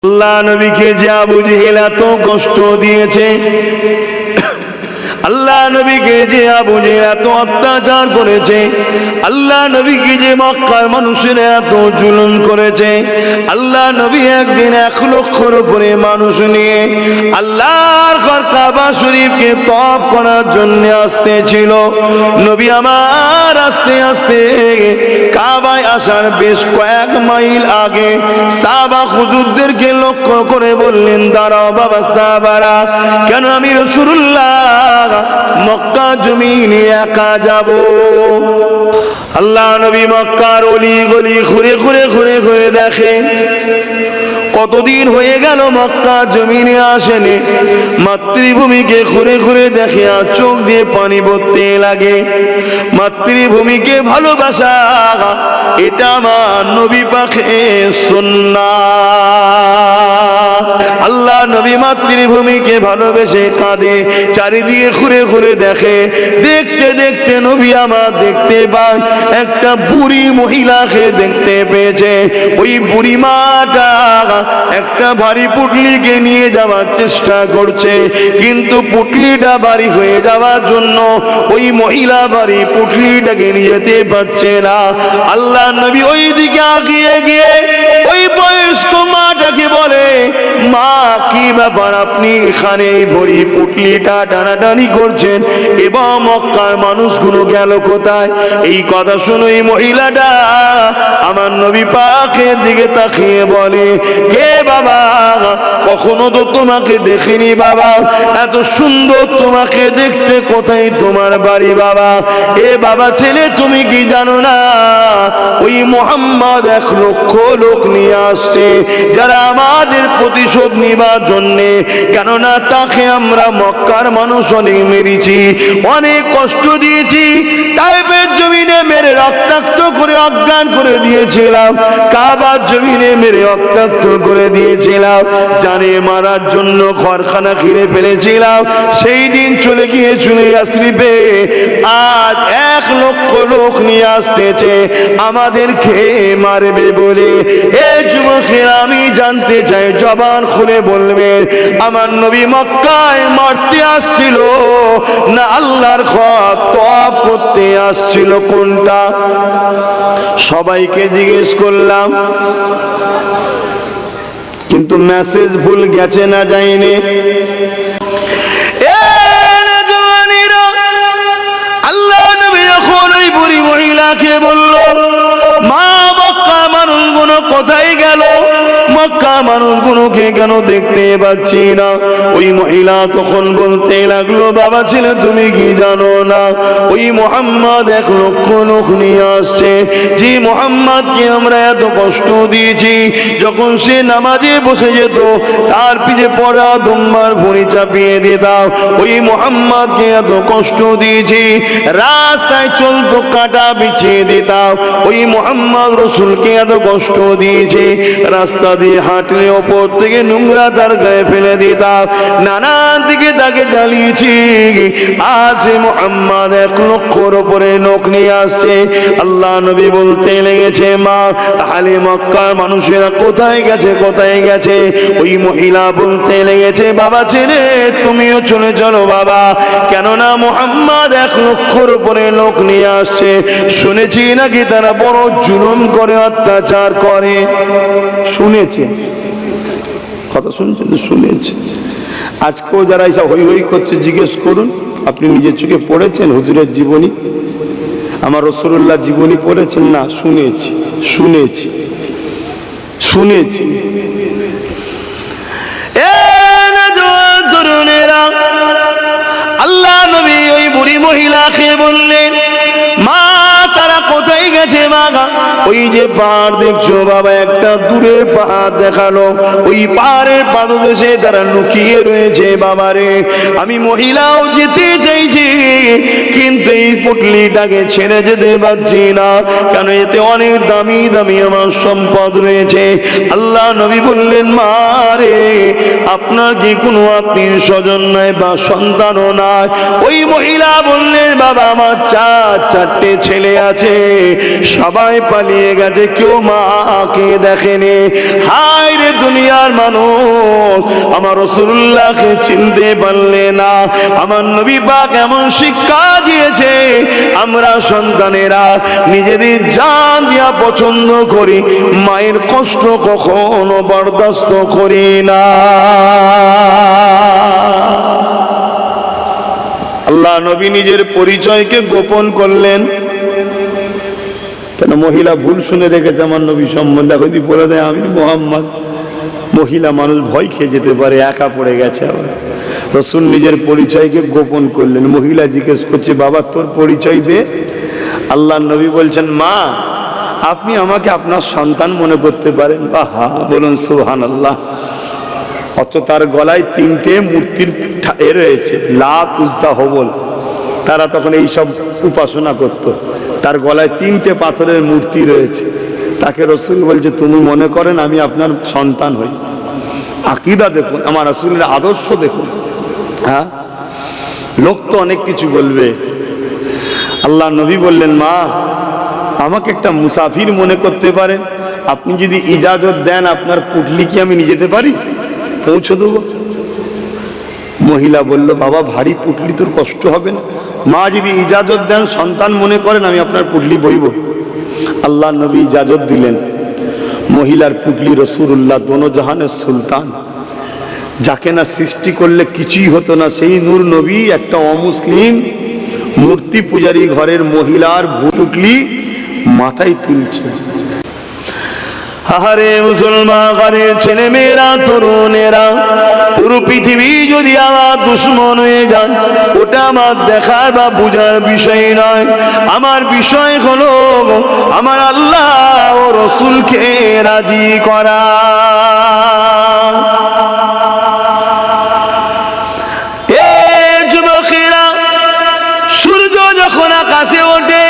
আল্লাহ নবীকে যে আবু জেহেল এত কষ্ট দিয়েছে, আল্লাহ নবীকে যে আবু জেহেল এত অত্যাচার করেছে, আল্লাহ নবীকে যে মক্কার মানুষেরা এত জুলুম করেছে, আল্লাহ নবী একদিন 1 লক্ষর উপরে মানুষ নিয়ে আল্লাহর ঘর কাবা শরীফকে তওয়াফ করার জন্য আসতেছিল। নবী আমার আস্তে আস্তে কাবায় আসার বেশ কয়েক মাইল আগে সাহাবা হুজুরদেরকে লক্ষ্য করে বললেন, দাঁড়াও বাবা সাহাবারা, কেন আমি রাসূলুল্লাহ মক্কা জমিনে একা যাব? আল্লাহ নবী মক্কার অলি গলি ঘুরে ঘুরে ঘুরে ঘুরে দেখে কতদিন হয়ে গেল মক্কা জমিনে আসেনি। মাতৃভূমিকে ঘুরে ঘুরে দেখে আর চোখ দিয়ে পানি পড়তে লাগে। মাতৃভূমিকে ভালোবাসা এটা আমার নবী পাকের সুন্নাহ। আল্লাহ নবী মাতৃভূমিকে ভালোবেসে কাঁদে, চারিদিকে ঘুরে ঘুরে দেখে। দেখতে দেখতে নবী আমার দেখতে পায় একটা বুড়ি মহিলাকে দেখতে পেয়েছে। ওই বুড়ি মাটা একটা ভারী পুটলিকে নিয়ে যাওয়ার চেষ্টা করছে, কিন্তু পুটলিটা ভারী হয়ে যাওয়ার জন্য ওই মহিলা ভারী পুটলিটাকে নিয়ে যেতে পারছে না। আল্লাহ নবী ওই দিকে আগিয়ে গিয়ে ওই বয়স্ক মাটাকে বলে, মা কি ব্যাপার, আপনি এখানে এই ভারী পুটলিটা টানাটানি করছেন এবং মক্কার মানুষগুলো গেল কোথায়? এই কথা শুনে এই মহিলাটা আমার নবী পাকের দিকে তাকিয়ে বলে, হে বাবা, কখনো তো তোমাকে দেখিনি বাবা, এত সুন্দর তোমাকে দেখতে, কোথায় তোমার বাড়ি বাবা? এ বাবা ছেলে, তুমি কি জানো না ওই মুহাম্মদ 1 লক্ষ লোক নিয়ে আসছে যারা আমাদের প্রতিশোধ নিবার জন্যে, কেননা তাকে আমরা মক্কার মানুষ অনেক মেরেছি, অনেক কষ্ট দিয়েছি, তাইফের জমিনে মেরে রক্তাক্ত করে অজ্ঞান করে দিয়েছিলাম, কাবার জমিনে মেরে রক্তাক্ত করে দিয়েছিলাম, জানে মারার জন্য ঘরখানা ঘিরে ফেলেছিলাম। সেই দিন চলে গিয়ে চলে আসরিবে আজ 1 লক্ষ লোক নিয়ে আসতেছে আমাদেরকে মারবে বলে। এ যুবকেরা, আমি জানতে চাই, জবান খুলে বলবেন, আমার নবী মক্কায় মারতে আসছিল না আল্লাহর ঘর তওয়াফ করতে আসছিল? কোনটা? সবাইকে জিজ্ঞেস করলাম, কিন্তু মেসেজ ভুল গেছে না যায়নি? আল্লাহ নবী যখন ওই বুড়ি মহিলাকে বলল, মা মক্কা মানুষগুলো কোথায় গেল, মক্কা মানুষগুলোকে কেন দেখতে পাচ্ছি না? ওই মহিলা তখন বলতে লাগলো, বাবা ছেলে, তুমি কি জানো না ওই মুহাম্মদ 1 লক্ষ লোক নিয়ে আসছে, যে মুহাম্মদকে আমরা এত কষ্ট দিয়েছি, যখন সে নামাজে বসে যেত তার পিছে পড়া দুম্বার ভুঁড়ি চাপিয়ে দিতাম, ওই মুহাম্মদকে এত কষ্ট দিয়েছি, রাস্তায় চলতো কাটা বিছিয়ে দিতাম, ওই মুহাম্মদ রাসূলকে এত কষ্ট দিয়েছি, রাস্তা দিয়ে হাঁটলে ওপর থেকে নোংরা তার গায়ে ফেলে দিতাম, নানান দিকে তাকে জ্বালিয়েছি, আজ মুহাম্মদ 1 লক্ষর উপরে লোক নিয়ে আসছে। আল্লাহ নবী বলতে লেগেছে, মা তাহলে মক্কার মানুষেরা কোথায় গেছে, কোথায় গেছে? ওই মহিলা বলতে লেগেছে, বাবা ছেলে, তুমিও চলে চলো বাবা, কেননা মুহাম্মদ 1 লক্ষর উপরে লোক নিয়ে আসছে, শুনেছি নাকি তারা বড় জুলুম করে, অত্যাচার করে। শুনেছে কথা, শুনছেন? শুনেছে। আজকেও যারা এসব হই হই করছে, জিজ্ঞেস করুন, আপনি নিজের চোখে পড়েছেন হুজুরের জীবনী, আমার রাসূলুল্লাহ জীবনী পড়েছেন না? শুনেছি, শুনেছি, শুনেছি। আল্লাহ নবী ওই বুড়ি মহিলাকে বললেন, মা তারা কোথায় গেছে? মা, ওই যে পাহাড় দেখছো বাবা, একটা দূরে পাহাড় দেখালো, ওই পাহাড়ের পাদদেশে তারা লুকিয়ে রয়েছে বাবারে। আমি মহিলাও যেতে চাইছি, কিন্তু এই পুটলিটাকে ছেড়ে যেতে পারছি না, কেন এতে অনেক দামি দামি আমার সম্পদ রয়েছে। আল্লাহ নবী বললেন, মা রে, আপনার কি কোনো আত্মীয় স্বজন নাই বা সন্তানও নাই? ওই মহিলা বললেন, বাবা আমার চারটে ছেলে আছে, সবাই পালিয়ে গেছে, কেউ মাকে দেখেনি। হায় রে দুনিয়ার মানুষ, আমার রাসূলুল্লাহকে চিনতে পারলে না। আমার নবী পাক এমন শিক্ষা দিয়েছে, আমরা সন্তানেরা নিজেদের জান দিয়া পছন্দ করি, মায়ের কষ্ট কখনো বরদাস্ত করি না। আল্লাহ নবী নিজের পরিচয়কে গোপন করলেন। কেন? মহিলা ভুল শুনে রেখেছে আমার নবী সম্বন্ধে, যদি বলে দেয় আমি মুহাম্মদ, মহিলা মানুষ ভয় খেয়ে যেতে পারে, একা পড়ে গেছে। আবার রাসূল নিজের পরিচয়কে গোপন করলেন। মহিলা জিজ্ঞেস করছে, বাবা তোর পরিচয় দে। আল্লাহ নবী বলছেন, মা আপনি আমাকে আপনার সন্তান মনে করতে পারেন। বাহা, বলুন সুবহানাল্লাহ। অত তার গলায় 3টে মূর্তির রয়েছে, লাত, উজ্জা, হবল। তারা তখন এই সব উপাসনা করত। তার গলায় 3টে পাথরের মূর্তি রয়েছে। তাকে রাসূল বলছে, তুমি মনে করেন আমি আপনার সন্তান হই? আকীদা দেখুন, আমার রাসূলের আদর্শ দেখুন। হ্যাঁ, লোক তো অনেক কিছু বলবে। আল্লাহ নবী বললেন, মা আমাকে একটা মুসাফির মনে করতে পারেন, আপনি যদি ইজাজত দেন আপনার পুটলি কি আমি নিয়ে যেতে পারি, পৌঁছে দেব? মহিলা বলল, বাবা ভারী পুটলি, তোর কষ্ট হবে না? মা যদি ইজাজত দেন, সন্তান মনে করেন, আমি আপনার পুটলি বইব। আল্লাহ নবী ইজাজত দিলেন। মহিলার পুটলি রাসূলুল্লাহ দোনো জাহানের সুলতান, যাকে না সৃষ্টি করলে কিছুই হতো না, সেই নূর নবী একটা অমুসলিম মূর্তি পূজারী ঘরের মহিলার পুটলি মাথায় তুলছে। আহারে মুসলমান ঘরের ছেলে মেয়েরা, তরুণেরা, পুরো পৃথিবী যদি আমার দুশ্মন হয়ে যায়, ওটা আমার দেখার বা বুঝার বিষয় নয়। আমার বিষয় হলো আমার আল্লাহ ও রাসূলকে রাজি করা। যুবকেরা, সূর্য যখন আকাশে ওঠে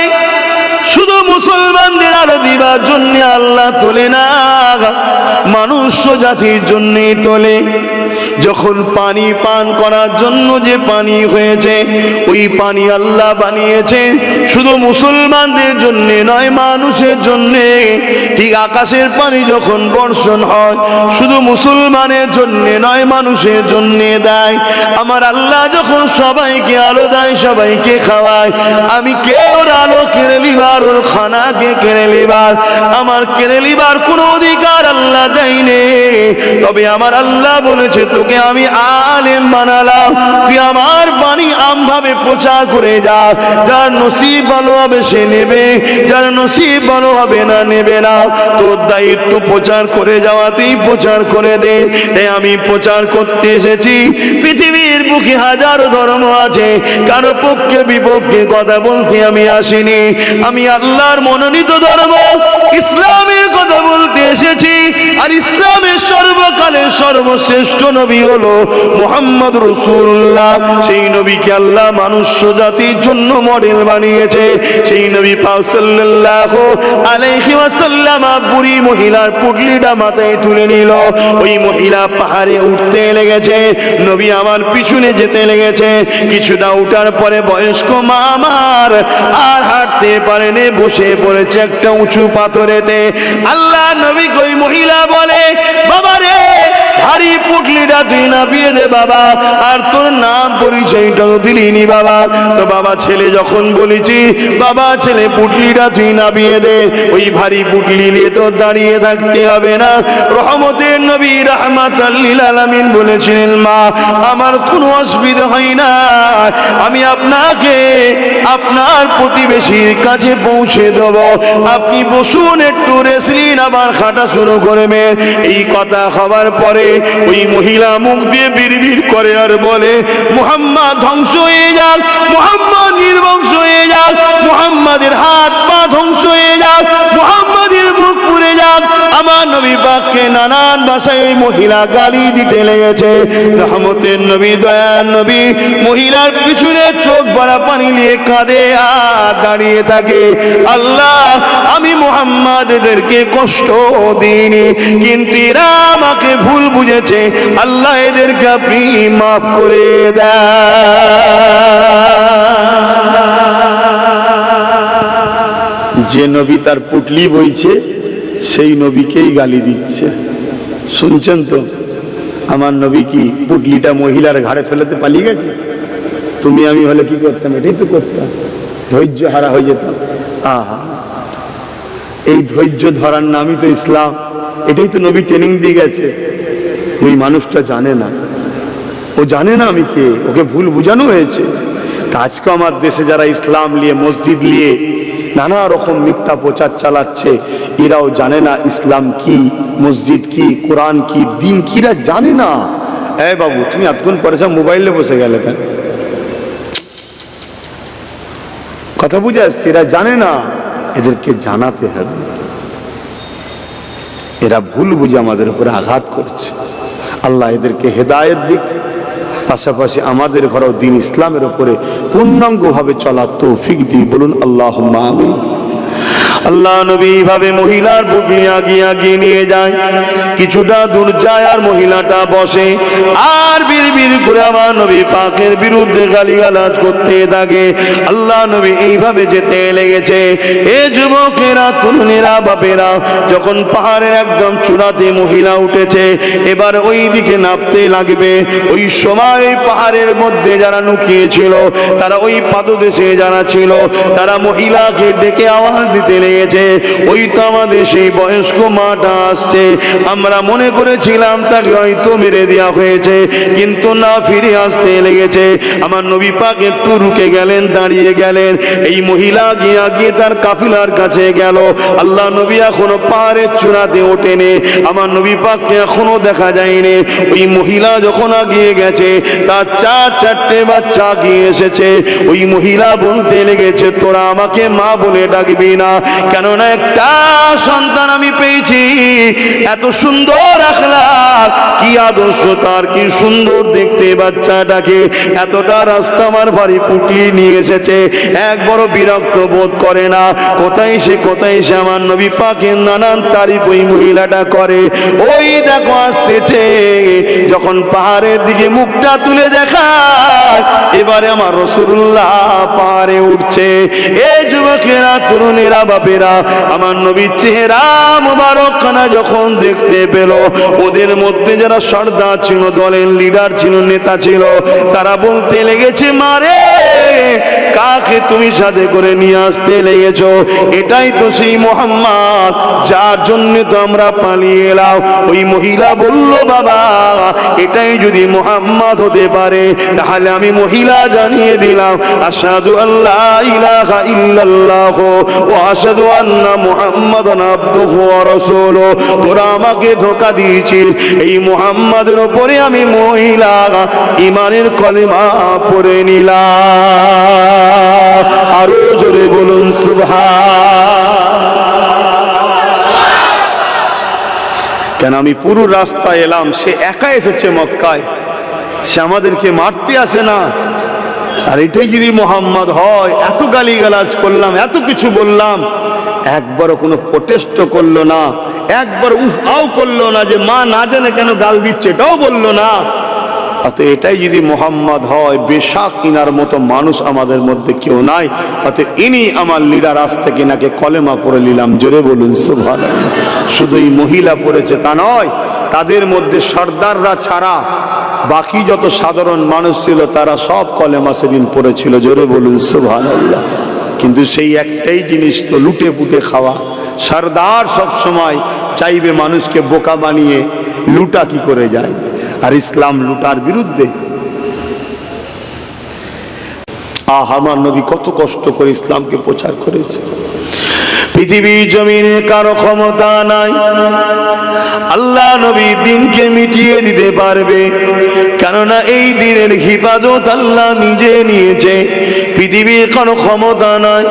শুধু মুসলমানদের আলো দিবার জন্য আল্লাহ তোলে না, মানুষ জাতির জন্য তোলে। যখন পানি পান করার জন্য যে পানি হয়েছে, ওই পানি আল্লাহ বানিয়েছে শুধু মুসলমানদের জন্য নয়, মানুষের জন্য। ঠিক আকাশের পানি যখন বর্ষণ হয়, শুধু মুসলমানের জন্য নয়, মানুষের জন্য দেয়। আমার আল্লাহ যখন সবাইকে আলো দেয়, সবাইকে খাওয়ায়, আমি কে ওর আলো কেড়ে লিবার, ওর খানাকে কেড়ে লিবার, আমার কেড়ে লিবার কোনো অধিকার আল্লাহ দেয়নি। তবে আমার আল্লাহ বলেছে, তোকে আমি আলেম বানালাম, তুই আমার বাণী আমভাবে প্রচার করে যা। যার নসিব ভালো হবে সে নেবে, যার নসিব ভালো হবে না নেবে না। তোর দায়িত্ব প্রচার করে যাওয়াতেই প্রচার করে দে। আমি প্রচার করতে এসেছি। পৃথিবীর বুকে হাজারো ধর্ম আছে, কারো পক্ষে বিপক্ষে কথা বলতে আমি আসিনি। আমি আল্লাহর মনোনীত ধর্ম ইসলামের কথা বলতে এসেছি। আর ইসলামের সর্বকালের সর্বশ্রেষ্ঠ নবী হলো মুহাম্মদ রাসূলুল্লাহ। সেই নবীকে আল্লাহ মানুষ জাতির জন্য মডেল বানিয়েছে। সেই নবী পাক সাল্লাল্লাহু আলাইহি ওয়াসাল্লাম বুড়ি মহিলার পুটলিটা মাথায় তুলে নিল। ওই মহিলা পাহাড়ে উঠতে লেগেছে, নবী আমার পিছনে যেতে লেগেছে। কিছুটা উঠার পরে বয়স্ক মা আমার আর হাঁটতে পারেনি, বসে পড়েছে একটা উঁচু পাথরেতে। আল্লাহ নবী ওই মহিলা বলে, বাবা রে, ভারী পুটলিটা তুই নামিয়ে দে বাবা, আর তোর নাম পরিচয়টা তো দিলিনি বাবা। তো বাবা ছেলে যখন বলেছি, বাবা ছেলে পুটলিটা তুই নামিয়ে দে, ওই ভারী পুটলি নিয়ে তো দাঁড়িয়ে থাকতে হবে না। রহমতের নবী রাহমাতাল লিল আলামিন বলেছিলেন, মা আমার কোনো অসুবিধা হয় না, আমি আপনাকে আপনার প্রতিবেশীর কাছে পৌঁছে দেব, আপনি বসুন, একটু রেস্ট নিন, আবার হাঁটা শুরু করবেন। এই কথা হবার পরে ওই মহিলা মুখ দিয়ে বিড়বিড় করে আর বলে, মুহাম্মদ ধ্বংস হয়ে যাক, মুহাম্মদ নির্বংশ হয়ে যাক, মুহাম্মাদের হাত পা ধ্বংস হয়ে যাক, মুহাম্মাদের মুখ পুড়ে যাক, আমার নবী পাককে নানান ভাষায় ওই মহিলা গালি দিতে লেগেছে। রহমতের নবী, দয়ার নবী মহিলার পিছনে চোখ ভরা পানি নিয়ে কাঁদে আর দাঁড়িয়ে থাকে, আল্লাহ আমি মুহাম্মদ এদেরকে কষ্ট দিইনি, কিন্তু এরা আমাকে ভুল বুঝেছে, আল্লাহ এদেরকে আপনি মাফ করে দেন। যে নবী তার পুটলি বইছে সেই নবীকেই গালি দিচ্ছে। শুনছেন তো? আমার নবী কি পুটলিটা মহিলার ঘাড়ে ফেলেতে পালিয়ে গেছে? তুমি আমি হলে কি করতাম? এটাই তো করতাম, ধৈর্য হারা হয়ে যেতাম। আহা, এই ধৈর্য ধরার নামই তো ইসলাম। এটাই তো নবী ট্রেনিং দিয়ে গেছে। ওই মানুষটা জানে না, ও জানে না আমি কে, ওকে ভুল বুঝানো হয়েছে। তা আজকে আমার দেশে যারা ইসলাম নিয়ে, মসজিদ নিয়ে নানা রকম মিথ্যা প্রচার চালাচ্ছে, এরাও জানে না ইসলাম কি, মসজিদ কি, কোরআন কি, দিন কি, এরা জানে না। এই বাবু, তুমি এতক্ষণ পরে সব মোবাইলে বসে গেলে কেন? কথা বুঝে আসছে, এরা জানে না, এদেরকে জানাতে হবে। এরা ভুল বুঝে আমাদের উপরে আঘাত করছে। আল্লাহ এদেরকে হেদায়েত দিক, পাশাপাশি আমাদের ঘরেও দিন ইসলামের উপরে পূর্ণাঙ্গভাবে চলার তৌফিক দিই। বলুন আল্লাহুম্মা আমিন। আল্লাহ নবী ভাবে মহিলার বুকে আগিয়ে আগিয়ে নিয়ে যায়, কিছুটা দূর যায় আর মহিলাটা বসে আর বিড়বিড় করে আমার নবী পাকের বিরুদ্ধে গালিগালাজ করতে থাকে। আল্লাহ নবী এইভাবে যেতে লেগেছে। এ যুবকেরা, তরুণেরা, বাপেরা, যখন পাহাড়ের একদম চূড়াতে মহিলা উঠেছে, এবার ওই দিকে নামতে লাগবে, ওই সময় পাহাড়ের মধ্যে যারা লুকিয়ে ছিল, তারা ওই পাদদেশে যারা ছিল, তারা মহিলাকে ডেকে আওয়াজ দিতে লেগেছে, ওই তো আমাদের সেই বয়স্ক মাটা আসছে। আমরা মনে করেছিলাম তাকে হয়তো মেরে দেওয়া হয়েছে, কিন্তু না, ফিরে আসতে লেগেছে। আমার নবী পাক একটু রুকে গেলেন, দাঁড়িয়ে গেলেন। এই মহিলা গিয়ে গিয়ে তার কাফিলার কাছে গেল। আল্লাহ নবী এখনো পাহাড়ের চূড়াতে ওঠেনি, আমার নবী পাককে এখনো দেখা যায়নি। ওই মহিলা যখন আগিয়ে গেছে, তার চারটে বাচ্চা গিয়ে এসেছে। ওই মহিলা বলতে লেগেছে, তোরা আমাকে মা বলে ডাকবি না, কেননা একটা সন্তান আমি পেয়েছি, এত সুন্দর আখলাক, কি আদর্শ তার, কি সুন্দর দেখতে বাচ্চাটাকে, এতটা রাস্তা আমার বাড়ি পুটলি নিয়ে এসেছে, একবারও বিরক্ত বোধ করে না। কোথায় সে আমার নবী পাকের নানান তারিফ ওই মহিলাটা করে। ওই দেখো আসতেছে, যখন পাহাড়ের দিকে মুখটা তুলে দেখায়, এবারে আমার রাসূলুল্লাহ পাহাড়ে উঠছে। এই যুবকেরা, তরুণেরা, বাপেরা, আমার নবীর চেহারা মোবারক খানা যখন দেখতে পেল, ওদের মধ্যে যারা সর্দার ছিল, দলের লিডার ছিল, নেতা ছিল, তারা বলতে লেগেছে, মারে কাকে তুমি সাথে করে নিয়ে আসতে লেগেছ? এটাই তো সেই মুহাম্মদ যার জন্য তো আমরা পালিয়ে এলাম। ওই মহিলা বলল, বাবা এটাই যদি মুহাম্মদ হতে পারে, তাহলে আমি মহিলা জানিয়ে দিলাম, আশহাদু আল্লা ইলাহা ইল্লাল্লাহ ওয়া আশহাদু আন্না মুহাম্মাদান আবদুহু ওয়া রাসূলুহু। তোরা আমাকে ধোঁকা দিয়েছিস, এই মুহাম্মাদের উপরে আমি মহিলা ঈমানের কলেমা পড়ে নিলাম। আরো জোরে বলুন সুবহান। কেন আমি পুরো রাস্তা এলাম, সে একা এসেছে মক্কায়, সে আমাদেরকে মারতে আসে না। আর এটাই যদি মোহাম্মদ হয়, এত গালিগালাজ করলাম, এত কিছু বললাম, একবারও কোনো প্রোটেস্ট করলো না, একবার উফ আও করলো না যে মা না জানে কেন গাল দিচ্ছে, এটাও বললো না। অতএব এটাই যদি মোহাম্মদ হয়, বেশাক ইনার মতো মানুষ আমাদের মধ্যে কেউ নাই। অতএব ইনি আমার লিডার, আজ থেকে নাকে কলেমা পড়ে নিলাম। জোরে বলুন সুবহানাল্লাহ। শুধু এই মহিলা পড়েছে তা নয়, তাদের মধ্যে সর্দাররা ছাড়া বাকি যত সাধারণ মানুষ ছিল, তারা সব কলেমা সেদিন পড়েছিল। জোরে বলুন সুবহানাল্লাহ। কিন্তু সেই একটাই জিনিস তো, লুটে পুটে খাওয়া। সর্দার সব সময় চাইবে মানুষকে বোকা বানিয়ে লুটা কি করে যায়, আর ইসলাম লুটার বিরুদ্ধে। আমার নবী কত কষ্ট করে ইসলামকে প্রচার করেছে। পৃথিবীর জমিনে কারো ক্ষমতা নাই আল্লাহ নবী দিনকে মিটিয়ে দিতে পারবে, কেননা এই দিনের হিফাজত আল্লাহ নিজে নিয়েছে। পৃথিবীর কোনো ক্ষমতা নাই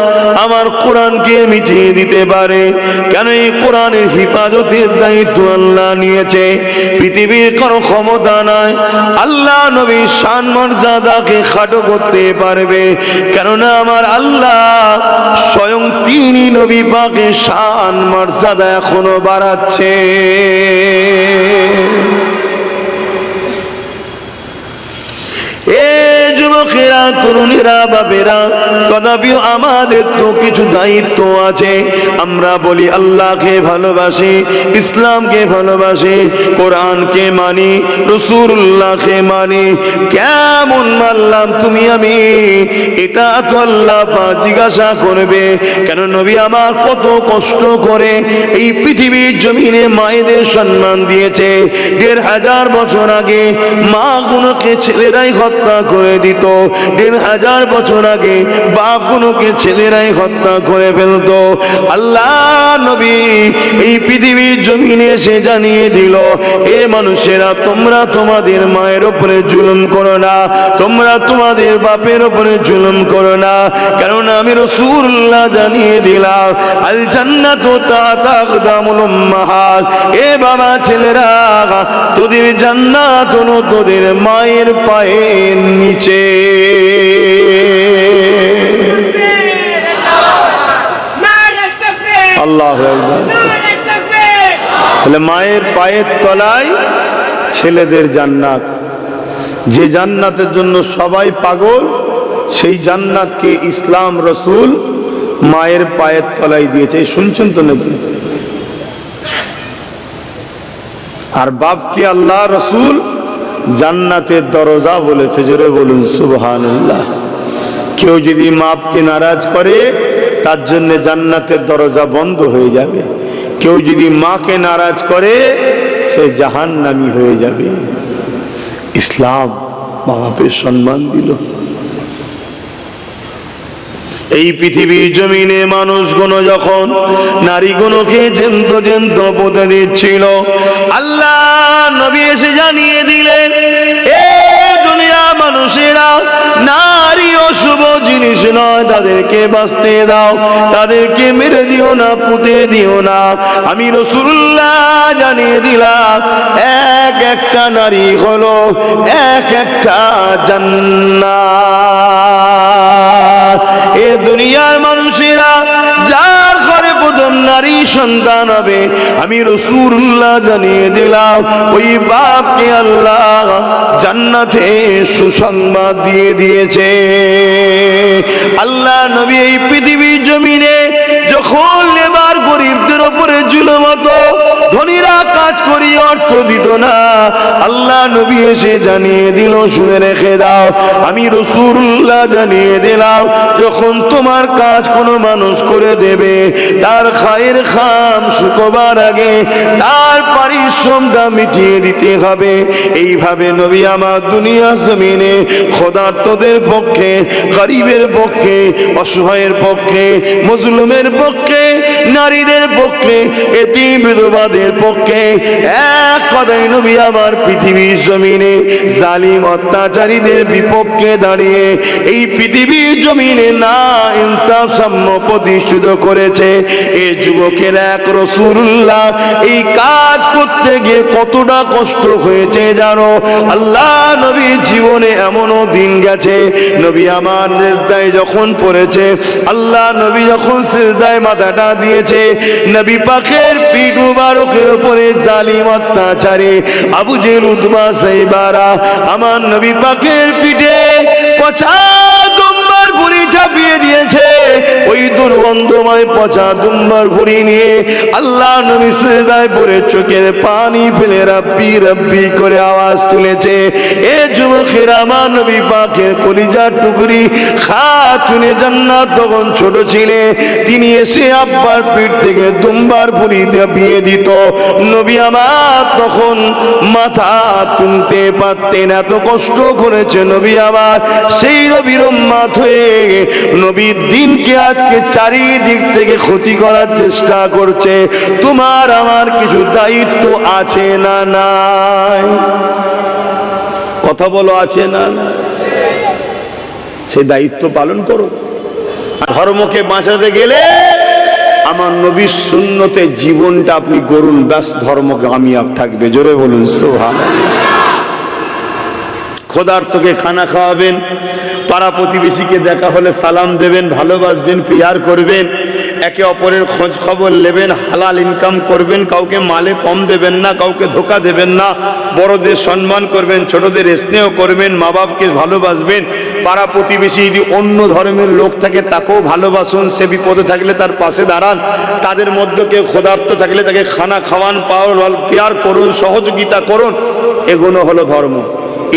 আমার কোরআনকে মিটিয়ে দিতে পারে, কেন এই কোরআনের হিফাজতের দায়িত্ব আল্লাহ নিয়েছে। পৃথিবীর কোনো ক্ষমতা নাই আল্লাহ নবীর শান মর্যাদাকে খাটো করতে পারবে, কেননা আমার আল্লাহ স্বয়ং তিনি নবী পাকের শান মর্যাদা এখনো বাড়াচ্ছে। যুবকেরা, তরুণীরা, বাবেরা, তথাপিও আমাদের তো কিছু দায়িত্ব আছে। আমরা বলি আল্লাহকে ভালোবাসি, ইসলামকে ভালোবাসি, কোরআনকে মানি, রাসূলুল্লাহকে মানি। কেমন মানলাম তুমি আমি? এটা তো আল্লাহ পাক জিজ্ঞাসা করবে। কেন নবী আমার কত কষ্ট করে এই পৃথিবীর জমিনে মায়েদের সম্মান দিয়েছে। ১,৫০০ বছর আগে মা গুলোকে ছেলেরাই হত্যা করে দিত। ১,৫০০ বছর আগে বাপ গুলোকে ছেলেরাই হত্যা করে ফেলতো। আল্লাহ নবী এই পৃথিবীর জমিনে এসে জানিয়ে দিল, এ মানুষেরা তোমরা তোমাদের মায়ের উপরে জুলুম করো না, তোমরা তোমাদের বাপের উপরে জুলুম করো না, কারণ আমি রাসূলুল্লাহ জানিয়ে দিলাম আল জান্নাতু তাহতা আকদামুল উম্মাহাত। এ বাবা ছেলেরা, তোদের জান্নাত হলো তোদের মায়ের পায়ের নিচে। আল্লাহু আকবার। তাহলে মায়ের পায়ের তলায় ছেলেদের জান্নাত। যে জান্নাতের জন্য সবাই পাগল, সেই জান্নাতকে ইসলাম রাসূল মায়ের পায়ের তলায় দিয়েছে। শুনছেন তো নাকি? আর বাপকে আল্লাহ রাসূল জান্নাতের দরজা বলেছে। জোরে বলুন সুবহানাল্লাহ। কেউ যদি বাপকে নারাজ করে তার জন্য জান্নাতের দরজা বন্ধ হয়ে যাবে। কেউ যদি মাকে নারাজ করে সে জাহান্নামী হয়ে যাবে। ইসলাম মা বাপের সম্মান দিল। এই পৃথিবীর জমিনে মানুষগুলো যখন নারীগুলোকে জেন্ত জেন্ত পুঁতে দিচ্ছিল, আল্লাহ নবী এসে জানিয়ে দিলেন, এ দুনিয়া মানুষেরা, নারী অশুভ জিনিস নয়, তাদেরকে বাঁচতে দাও, তাদেরকে মেরে দিও না, পুঁতে দিও না। আমি রাসূলুল্লাহ জানিয়ে দিলাম, এক একটা নারী হলো এক একটা জান্নাত। এ দুনিয়ার মানুষেরা যার ঘরে প্রথম নারী সন্তান হবে, আমি রাসূলুল্লাহ জানিয়ে দিলাম ওই বাপকে আল্লাহ জান্নাতে সুসংবাদ দিয়ে দিয়েছে। আল্লাহ নবী এই পৃথিবীর জমিনে যখন এবার গরিবদের উপরে জুলুম হতো, ধনীরা কাজ করি অর্থ দিত না, আল্লাহ নবী এসে জানিয়ে দিল, শুনে রেখে দাও, আমি রাসূলুল্লাহ জানিয়ে দিলাম, যখন তোমার কাজ কোনো মানুষ করে দেবে, তার খায়ের খাম শুকোবার আগে তার পারিশ্রমটা মিটিয়ে দিতে হবে। এইভাবে নবী আমার দুনিয়া জমিনে খোদার্তদের পক্ষে, গরিবের পক্ষে, অসহায়ের পক্ষে, মজলুমের পক্ষে, নারীদের পক্ষে, এতিম বিধবাদের পক্ষে এক কথায় নবী আমার পৃথিবীর জমিনে জালিম অত্যাচারীদের বিপক্ষে দাঁড়িয়ে এই পৃথিবীর জমিনে না ইনসাফ সাম্য প্রতিষ্ঠিত করেছে। এই যুবকের এক রাসূলুল্লাহ এই কাজ করতে গিয়ে কতটা কষ্ট হয়েছে জানো? আল্লাহ নবীর জীবনে এমনও দিন গেছে, নবী আমার সিজদায় যখন পড়েছে, আল্লাহ নবী যখন সিজদায় মাথাটা দিয়েছে, নবী পাকের পিঠ মুবারকের উপরে জালিম অত্যাচারী আবু জেহেল, উতবা, সাইবারা আমার নবী পাকের পিঠে পচা দুম্বার ভুঁড়ি চাপিয়ে দিয়েছে। ওই দুর্গন্ধময় পচা দুম্বার ভুঁড়ি নিয়ে আল্লাহ নবী সিজদায় পড়ে চোখের পানি ফেলে রাব্বি রাব্বি করে আওয়াজ তুলেছে। এ যুবকেরা, আমার নবী পাকের কলিজার টুকরি খাতুনে জান্নাত তখন ছোট ছিলে, তিনি এসে আব্বার পিঠ থেকে দুম্বার ভুঁড়ি চাপিয়ে দিত। নবী আমার তখন মাথা তুলতে পারতেন, এত কষ্ট করেছে নবী আমার। সেই নবীর উম্মত হয়ে করে নবীর দিনকে আজকে চারিদিক থেকে ক্ষতি করার চেষ্টা করছে। তোমার আমার কিছু দায়িত্ব আছে না নাই? কথা বলো, আছে না? সেই দায়িত্ব পালন করো। ধর্মকে বাঁচাতে গেলে আমার নবীর সুন্নতে জীবনটা আপনি গড়ুন, ব্যাস ধর্ম কামিয়াব থাকবে। জোরে বলুন সুবহানাল্লাহ। ক্ষুধার্তকে খানা খাওয়াবেন, পাড়া প্রতিবেশীকে দেখা হলে সালাম দেবেন, ভালোবাসবেন, পিয়ার করবেন, একে অপরের খোঁজ খবর নেবেন, হালাল ইনকাম করবেন, কাউকে মালে কম দেবেন না, কাউকে ধোকা দেবেন না, বড়দের সম্মান করবেন, ছোটদের স্নেহ করবেন, মা বাপকে ভালোবাসবেন, পাড়া প্রতিবেশী যদি অন্য ধর্মের লোক থাকে তাকেও ভালোবাসুন, সে বিপদে থাকলে তার পাশে দাঁড়ান, তাদের মধ্যে কেউ ক্ষুধার্ত থাকলে তাকে খানা খাওয়ান, পাওয়ার পিয়ার করুন, সহযোগিতা করুন। এগুলো হলো ধর্ম।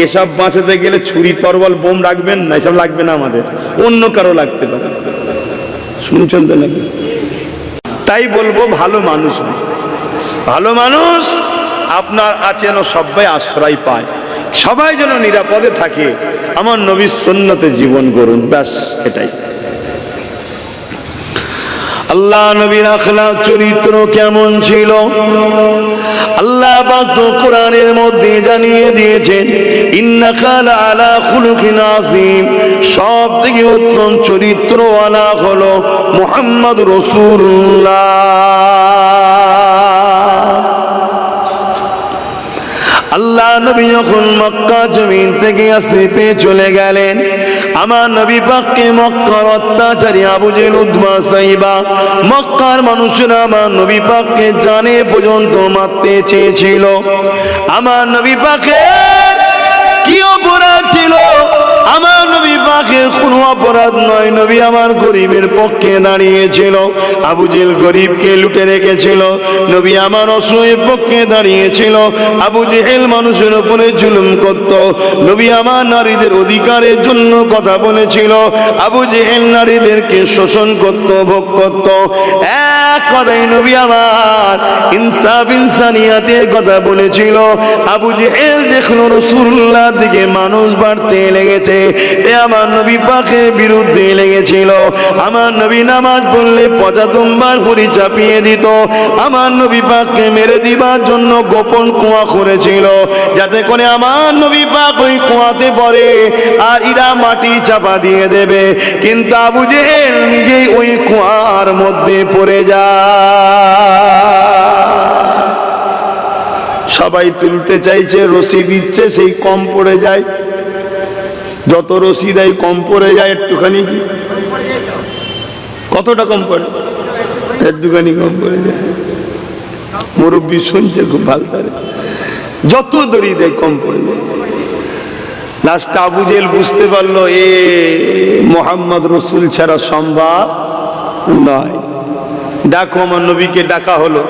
এসব বাঁচাতে গেলে ছুরি তরোয়াল বোম রাখবেন না, এসব লাগবে না আমাদের, অন্য কারো লাগতে পারে। শুনছেন তো নাকি? তাই বলবো ভালো মানুষ, ভালো মানুষ আপনার আছেন, সবাই আশ্রয় পায়, সবাই যেন নিরাপদে থাকে। আমার নবীর সুন্নতে জীবন গড়ুন, ব্যাস এটাই। আল্লাহ নবীর আখলাক চরিত্র কেমন ছিল আল্লাহ পাক তো কোরআনের মধ্যে জানিয়ে দিয়েছেন, ইন্নাকা লাআলা খুলুকিন আযীম। সব থেকে উত্তম চরিত্রওয়ালা হলো মুহাম্মদ রাসূলুল্লাহ। আল্লাহ নবী যখন মক্কা জমিন থেকে ইয়াসরিবে চলে গেলেন, আমার নবী পাককে মক্কার অত্যাচারী আবু জেহেল, উতবা, সাইবা, মক্কার মানুষরা আমার নবী পাককে জানে পর্যন্ত মারতে চেয়েছিল। আমার নবী পাকের কি অপরাধ ছিল? আমার নবী পাকের কোনো অপরাধ নয়। নবী আমার গরিবের পক্ষে দাঁড়িয়েছিল। আবু জেহেল গরিবকে লুটে রেখেছিল, নবী আমার অসহায়ের পক্ষে দাঁড়িয়েছিল। আবু জেহেল মানুষের উপরে জুলুম করত, নবী আমার নারীদের অধিকারের জন্য কথা বলেছিল। আবু জেহেল নারীদেরকে শোষণ করত, ভোগ করত। এক কথাই নবী আমার ইনসাফ ইনসানিয়াতের কথা বলেছিল। আবু জেহেল দেখলো রাসূলুল্লাহ দিকে মানুষ বাড়তে লেগেছে, এ আমার নবী পাকের বিরুদ্ধে লেগেছিল। আমার নবী নামাজ পড়লে 75 বার করে চাপিয়ে দিত। আমার নবী পাককে মেরে দিবার জন্য গোপন কুয়া করেছিল, যাতে করে আমার নবী পাক ওই কুয়াতে পড়ে আর ইরা মাটি চাপা দিয়ে দেবে। কিন্তু আবু জেহেল নিজেই ওই কুয়ার মধ্যে পড়ে যায়। সবাই তুলতে চাইছে, রশি দিচ্ছে, সেই কম পড়ে যায়। যত রশি দেয় কম পড়ে যায়, একটুখানি কি কতটা কম পড়ে? একটুখানি কম পড়ে যায়। মুরব্বী শুনছে খুব ভালো করে, যত দড়ি দেয় কম পড়ে যায়। লাস্ট আবু জেহেল বুঝতে পারলো এ মোহাম্মদ রসুল ছাড়া সম্ভব নয়। দেখো আমার নবীকে ডাকা হলো।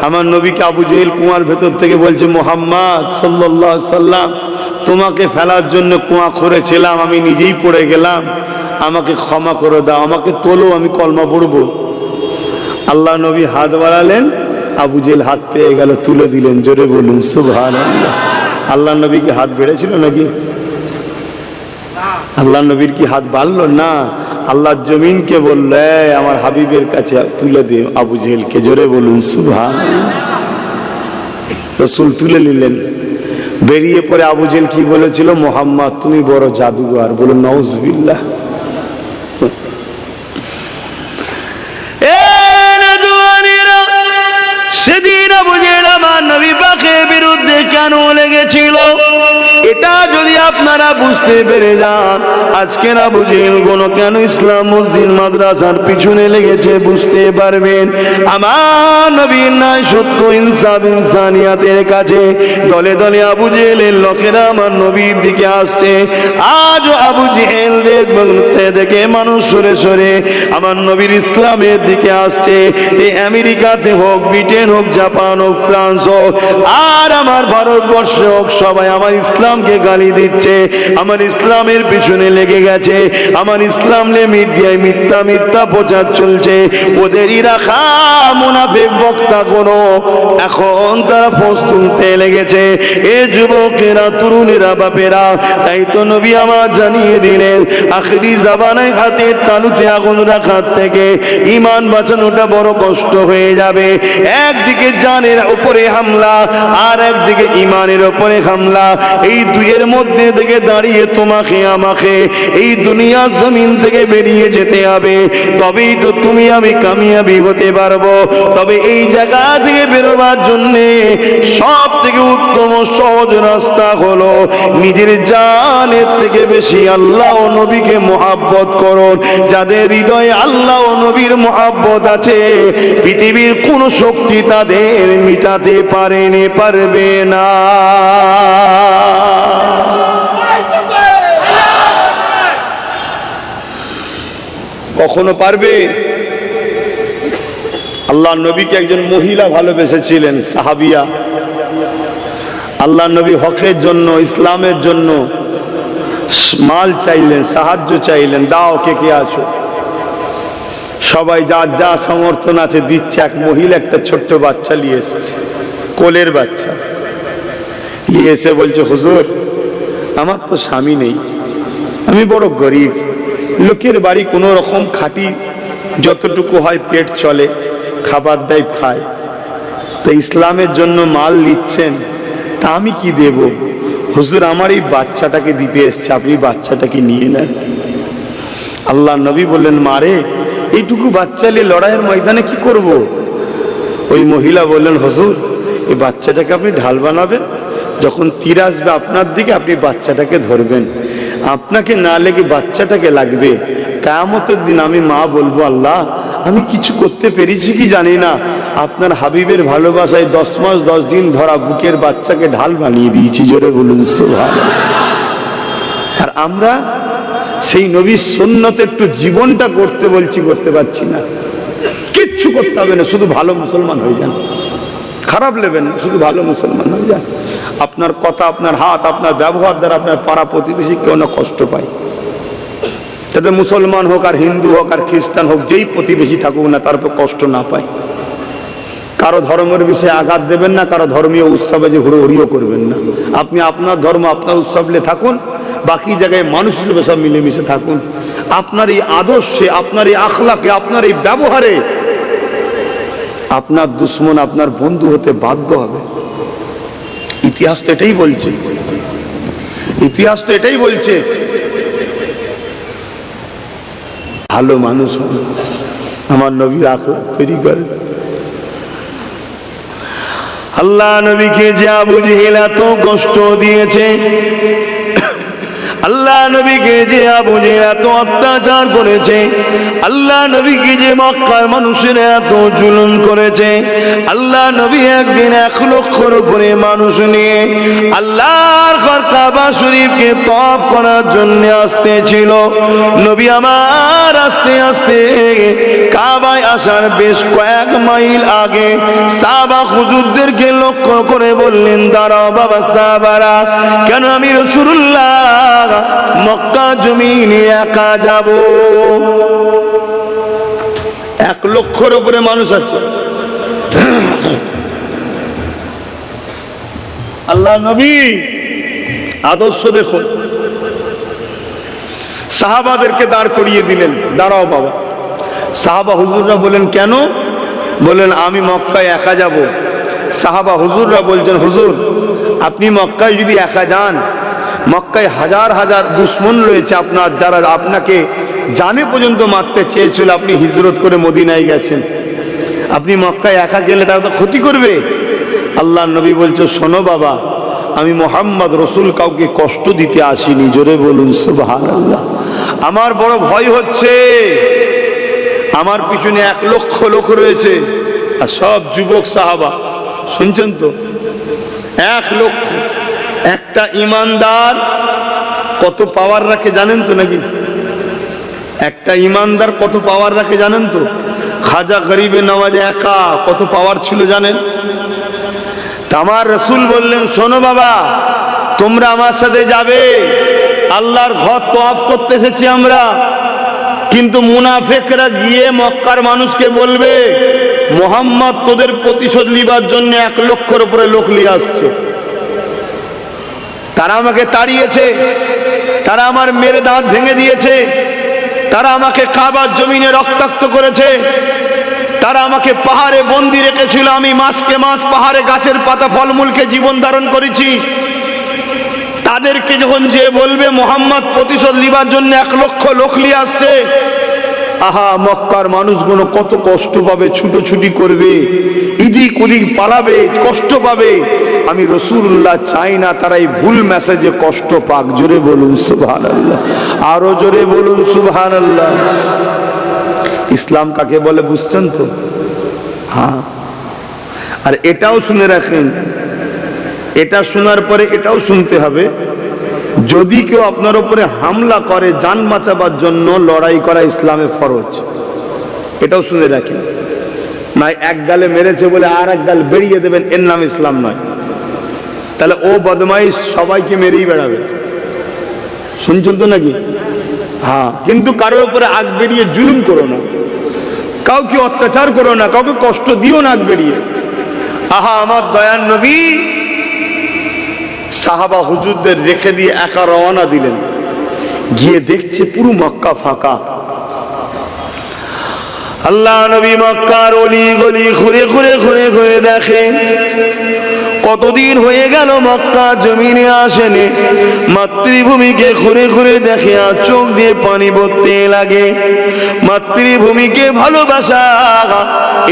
আমার নবীকে আবু জেহেল কুয়ার ভেতর থেকে বলছে, মুহাম্মদ সাল্লাল্লাহু আলাইহি সাল্লাম, তোমাকে ফেলার জন্য কুয়া করেছিলাম, আমি নিজেই পড়ে গেলাম, আমাকে ক্ষমা করে দাও, আমাকে তোলো, আমি কলমা পড়বো। আল্লাহ নবী হাত বাড়ালেন, আবু জেহেল হাত পেয়ে গেল, তুলে দিলেন। জোরে বলুন সুবহানাল্লাহ। আল্লাহ নবী কি হাত বেড়েছিল নাকি? আল্লাহ নবীর কি হাত বাড়লো? না, আল্লাহ জমিনকে বললো, আমার হাবিবের কাছে তুলে দিও আবু জেহেলকে। জোরে বলুন সুবহানাল্লাহ। রাসূল তুলে নিলেন। বেরিয়ে পরে আবু জেহেল কি বলেছিল? মুহাম্মদ তুমি বড় জাদুঘর। বলুন নাউজুবিল্লাহ। সেদিন আবু জেহেল আমার নবী পাকের বিরুদ্ধে কেন লেগেছিল, এটা যদি আপনারা বুঝতে পেরে যান, আজকে আবু জেহেল কোনো কেন ইসলাম মসজিদ মাদ্রাসার পিছনে লেগেছে বুঝতে পারবেন। আমার নবীর নাই সত্য ইনসাফ ইনসানিয়াতের কাছে দলে দলে আবু জেহেলের লোকেরা আমার নবীর দিকে আসছে। আজ আবু জেহেল দেখে মানুষ সরে সরে আমার নবীর ইসলামের দিকে আসছে। এই আমেরিকাতে হোক, ব্রিটেন হোক, জাপান হোক, ফ্রান্স হোক, আর আমার ভারতবর্ষে হোক, সবাই আমার ইসলাম ইসলামকে গালি দিচ্ছে, আমার ইসলামের পিছনে লেগে গেছে, আমার ইসলাম নিয়ে মিডিয়ায় মিথ্যা মিথ্যা প্রচার চলছে, ওদেরই রাখা মুনাফিক বক্তা কোনো এখন তারা ফোঁস তুলতে লেগেছে। এ যুবকেরা, তরুণেরা, বাপেরা, তাই তো নবী আমার জানিয়ে দিলেন আখিরি জামানায় হাতের তালুতে আগুন রাখার থেকে ঈমান বাঁচানোটা বড় কষ্ট হয়ে যাবে। একদিকে জানের উপরে হামলা, আর একদিকে ঈমানের উপরে হামলা। এই দুইয়ের মধ্যে থেকে দাঁড়িয়ে তোমাকে আমাকে এই দুনিয়ার জমিন থেকে বেরিয়ে যেতে হবে, তবেই তো তুমি আমি কামিয়াবি হতে পারবো। তবে এই জায়গা থেকে বেরোবার জন্য সব থেকে উত্তম সহজ রাস্তা হলো নিজের জানের থেকে বেশি আল্লাহ ও নবীকে মুহাব্বত করুন। যাদের হৃদয়ে আল্লাহ ও নবীর মুহাব্বত আছে, পৃথিবীর কোন শক্তি তাদের মিটাতে পারবে না। কখনো পারবে? আল্লাহ নবীকে একজন মহিলা ভালোবেসেছিলেন, সাহাবিয়া। আল্লাহ নবী হকের জন্য, ইসলামের জন্য মাল চাইলেন, সাহায্য চাইলেন, দাও কে কে আছো। সবাই যার যা সমর্থন আছে দিচ্ছে। এক মহিলা একটা ছোট্ট বাচ্চা নিয়ে এসেছে, কোলের বাচ্চা নিয়ে এসে বলছে, হুজুর আমার তো স্বামী নেই, আমি বড় গরিব, লোকের বাড়ি কোনো রকম খাটি, যতটুকু হয় পেট চলে, খাবার দেয় খায়, তো ইসলামের জন্য মাল নিচ্ছেন, তা আমি কি দেব? হুজুর আমার এই বাচ্চাটাকে দিতে এসছে, আপনি বাচ্চাটাকে নিয়ে নেন। আল্লাহ নবী বললেন, মারে এইটুকু বাচ্চা নিয়ে লড়াইয়ের ময়দানে কি করব? ওই মহিলা বললেন, হুজুর এই বাচ্চাটাকে আপনি ঢাল বানাবেন, যখন তীর আসবে আপনার দিকে আপনি বাচ্চাটাকে ধরবেন, আপনাকে না লেগে বাচ্চাটাকে লাগবে। কিয়ামতের দিন আমি মা বলবো, আল্লাহ আমি কিছু করতে পেরেছি কি জানি না, আপনার হাবিবের ভালোবাসায় 10 মাস 10 দিন ধরা বুকের বাচ্চাকে ঢাল বানিয়ে দিয়েছি। জোরে বলুন সুবহানাল্লাহ। আর আমরা সেই নবীর সুন্নতে একটু জীবনটা করতে বলছি, করতে পারছি না। কিচ্ছু করতে হবে না, শুধু ভালো মুসলমান হয়ে যান, খারাপ নেবেন না, শুধু ভালো মুসলমান হয়ে যান। আপনার কথা, আপনার হাত, আপনার ব্যবহার দ্বারা আপনার পাড়া প্রতিবেশী কেউ না কষ্ট পায়। তাতে মুসলমান হোক আর হিন্দু হোক আর খ্রিস্টান হোক, যেই প্রতিবেশী থাকুক না, তারপর কষ্ট না পায়। কারো ধর্মের বিষয়ে আঘাত দেবেন না, কারো ধর্মীয় উৎসবে যে হুড়োহুড়িও করবেন না। আপনি আপনার ধর্ম, আপনার উৎসব নিয়ে থাকুন, বাকি জায়গায় মানুষ হিসেবে সব মিলেমিশে থাকুন। আপনার এই আদর্শে, আপনার এই আখলাকে, আপনার এই ব্যবহারে আপনার দুশ্মন আপনার বন্ধু হতে বাধ্য হবে। ইতিহাস তো এটাই বলছে, ইতিহাস তো এটাই বলছে। ভালো মানুষ হবে, আমার নবীর আখলাক তৈরি করে। আল্লাহ নবীকে যে আবু জেহেল এত কষ্ট দিয়েছে, আল্লাহ নবীকে যে আবু জেহেল এত অত্যাচার করেছে, আল্লাহ নবীকে যে মক্কার মানুষের এত জুলুম করেছে, আল্লাহ নবী একদিন 1 লক্ষর উপরে মানুষ নিয়ে আল্লাহর ঘর কাবা শরীফকে তওয়াফ করার জন্য আসতেছিল। নবী আমার আস্তে আস্তে কাবায় আসার বেশ কয়েক মাইল আগে সাহাবা হুজুরদেরকে লক্ষ্য করে বললেন, দাঁড়াও বাবা সাহাবারা, কেন আমি রাসূলুল্লাহ মক্কা জমিনে একা যাব? 1 লক্ষর উপরে মানুষ আছে। আল্লাহ নবী আদর্শ দেখুন, সাহাবাদেরকে দাঁড় করিয়ে দিলেন, দাঁড়াও বাবা। সাহাবা হুজুররা বলেন, কেন? বলেন আমি মক্কায় একা যাব। সাহাবা হুজুররা বলছেন, হুজুর আপনি মক্কায় যদি একা যান, মক্কায় হাজার হাজার দুশ্মন রয়েছে আপনার, যারা আপনাকে জানে পর্যন্ত মারতে চেয়েছিল, আপনি হিজরত করে মদিনায় গেছেন, আপনি মক্কায় একা গেলে তারা তো ক্ষতি করবে। আল্লাহ নবী বলছে, শোনো বাবা, আমি মুহাম্মদ রসুল কাউকে কষ্ট দিতে আসিনি। জোরে বলুন সুবহানাল্লাহ। আমার বড় ভয় হচ্ছে, আমার পিছনে 1 লক্ষ লোক রয়েছে, আর সব যুবক সাহাবা, শুনছেন তো? 1 লক্ষ। একটা ইমানদার কত পাওয়ার রাখে জানেন তো নাকি? একটা ইমানদার কত পাওয়ার রাখে জানেন তো? খাজা গরিবে নওয়াজ একা কত পাওয়ার ছিল জানেন? আমার রাসূল বললেন, শোনো বাবা, তোমরা আমার সাথে যাবে, আল্লাহর ঘর তওয়াফ করতে এসেছি আমরা। কিন্তু মুনাফিকরা গিয়ে মক্কার মানুষকে বলবে, মুহাম্মদ তোদের প্রতিশোধ নিবার জন্য 1 লক্ষের উপরে লোক নিয়ে আসছে। তারা আমাকে তাড়িয়েছে, তারা আমার মেরে দাঁত ভেঙে দিয়েছে, তারা আমাকে কাবার জমিনে রক্তাক্ত করেছে, তারা আমাকে পাহাড়ে বন্দি রেখেছিল, আমি মাসকে মাস পাহাড়ে গাছের পাতা ফলমূলকে জীবন ধারণ করেছি। তাদেরকে যখন যে বলবে মুহাম্মদ প্রতিশোধ নিবার জন্য 1 লক্ষ লোক নিয়ে আসছে, আহা মক্কার মানুষগুলো কত কষ্ট পাবে, ছুটোছুটি করবে, ইদিক ওদিক পালাবে, কষ্ট পাবে। আমি রাসূলুল্লাহ চাই না তারা এই ভুল মেসেজে কষ্ট পাক। জোরে বলুন সুবহানাল্লাহ, আরো জোরে বলুন সুবহানাল্লাহ। ইসলাম কাকে বলে বুঝছেন তো? হ্যাঁ, আর এটাও শুনে রাখেন, এটা শোনার পরে এটাও শুনতে হবে, যদি কেউ আপনার উপরে হামলা করে জান বাঁচাবার জন্য লড়াই করা ইসলামে ফরজ। এটাও শুনে রাখেন, না এক গালে মেরেছে বলে আর এক গাল বেরিয়ে দেবেন, এর নাম ইসলাম নয়। তাহলে ও বদমাইশ সবাইকে মেরেই বেড়াবে, শুনছেন তো নাকি? হ্যাঁ, কিন্তু কারোর উপরে আগ বেরিয়ে জুলুম করো না, কাউকে অত্যাচার করো না, কাউকে কষ্ট দিও না আগ বেরিয়ে। আহা আমার দয়ার নবী সাহাবা হুজুরদের রেখে দিয়ে একা রওনা দিলেন, গিয়ে দেখছে পুরো মক্কা ফাঁকা। আল্লাহ নবী মক্কার অলি গলি ঘুরে ঘুরে ঘুরে ঘুরে দেখে, কতদিন হয়ে গেল মক্কা জমিনে আসেনি, মাতৃভূমিকে ঘুরে ঘুরে দেখে আর চোখ দিয়ে পানি পড়তে লাগে। মাতৃভূমিকে ভালোবাসা,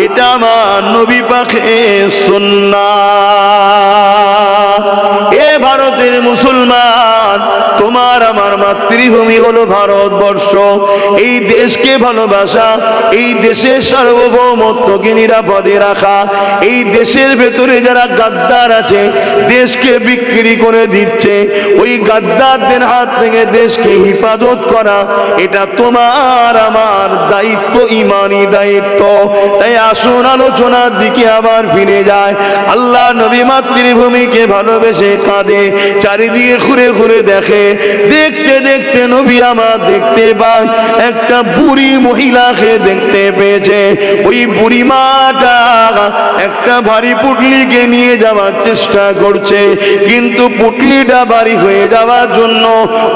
এটা আমার নবী পাকের সুন্নাত। এ ভারতের মুসলমান, তোমার আমার মাতৃভূমি হলো ভারতবর্ষ। এই দেশকে ভালোবাসা, এই দেশের সার্বভৌমত্বকে নিরাপদে রাখা, এই দেশের ভেতরে যারা গাদ্দার আছে দেশকে বিক্রি করে দিচ্ছে, ওই গাদ্দারদের হাত থেকে দেশকে হেফাজত করা, এটা তোমার আমার দায়িত্ব, ইমানি দায়িত্ব। তাই আসুন আলোচনার দিকে আবার ফিরে যায়। আল্লাহ নবী মাতৃভূমিকে ভালোবেসে কাঁদে, চারিদিকে ঘুরে ঘুরে দেখে। দেখতে দেখতে নবী আমার দেখতে পায় একটা বুড়ি মহিলাকে দেখতে পেয়েছে। ওই বুড়ি মাটা একটা ভারী পুটলিকে নিয়ে যাওয়ার চেষ্টা করছে, কিন্তু পুটলিটা ভারী হয়ে যাওয়ার জন্য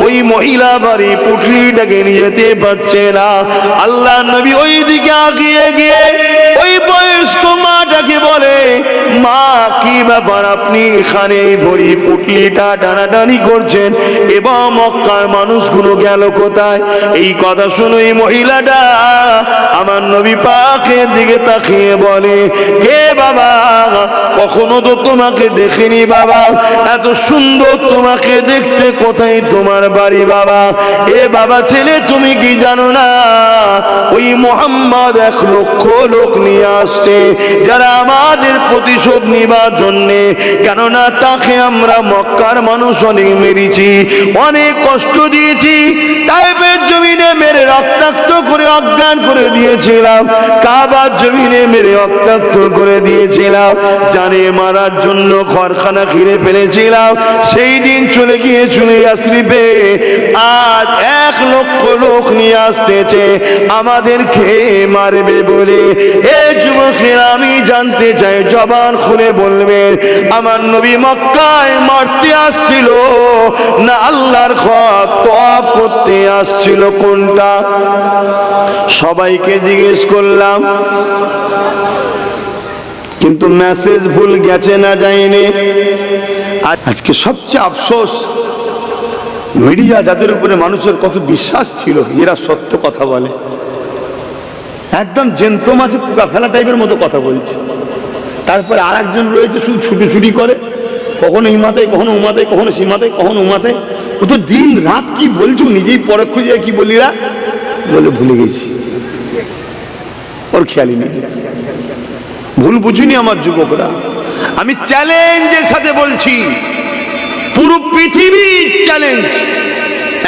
ওই মহিলা ভারী পুটলিটাকে নিয়ে যেতে পারছে না। আল্লাহ নবী ওই দিকে আগিয়ে গিয়ে ওই বয়স্ক মাটাকে বলে, মা কি ব্যাপার, আপনি এখানে ভরি পুটলিটা টানাটানি করছেন, এবং মক্কার মানুষগুলো গেল কোথায়? এই কথা শুনে এই মহিলাটা আমার নবী পাকের দিকে তাকিয়ে বলে, হে বাবা, কখনো তো তোমাকে দেখিনি বাবা, এত সুন্দর তোমাকে দেখতে, কোথায় তোমার বাড়ি বাবা? এ বাবা ছেলে, তুমি কি জানো না ওই মুহাম্মদ 1 লক্ষ লোক নিয়ে আসছে যারা আমাদের প্রতিশোধ নিবার জন্যে। কেননা তাকে আমরা মক্কার মানুষ অনেক মেরেছি, অনেক কষ্ট দিয়েছি, তাইফের জমিনে মেরে রক্তাক্ত করে অজ্ঞান করে দিয়েছিলাম, কাবার জমিনে মেরে রক্তাক্ত করে দিয়েছিলাম, জানে মারার জন্য ঘরখানা ঘিরে ফেলেছিলাম। সেই দিন চলে গিয়েছিল ইয়াসরিবে, আজ 1 লক্ষ লোক নিয়ে আসতেছে আমাদেরকে মারবে বলে। এ যুবকেরা, আমি জানতে চাই, জবান খুলে বলবেন, আমার নবী মক্কায় মারতে আসছিল না আল্লাহর ঘর তওয়াফ করতে আসছিল? কোনটা? সবাইকে জিজ্ঞেস করলাম, কিন্তু মেসেজ ভুল গেছে না যায়নি? আজকে সবচেয়ে আফসোস, মিডিয়া যাদের উপরে মানুষের কত বিশ্বাস ছিল, এরা সত্য কথা বলে, একদম জ্যান্ত মাছে পোকা ফেলা টাইপের মতো কথা বলছে। তারপরে আর একজন রয়েছে শুধু ছুটি করে, কখনো এই মাথায়, কখনো ও মাথায়, কখনো সে মাথায়, কখনো ও মাথায়। ও তো দিন রাত কি বলছো, নিজেই পরে খুঁজে কি বলিরা বলে ভুলে গেছি, ওর খেয়ালই নেই। ভুল বুঝিনি আমার যুবকরা, আমি চ্যালেঞ্জের সাথে বলছি, পুরো পৃথিবী চ্যালেঞ্জ।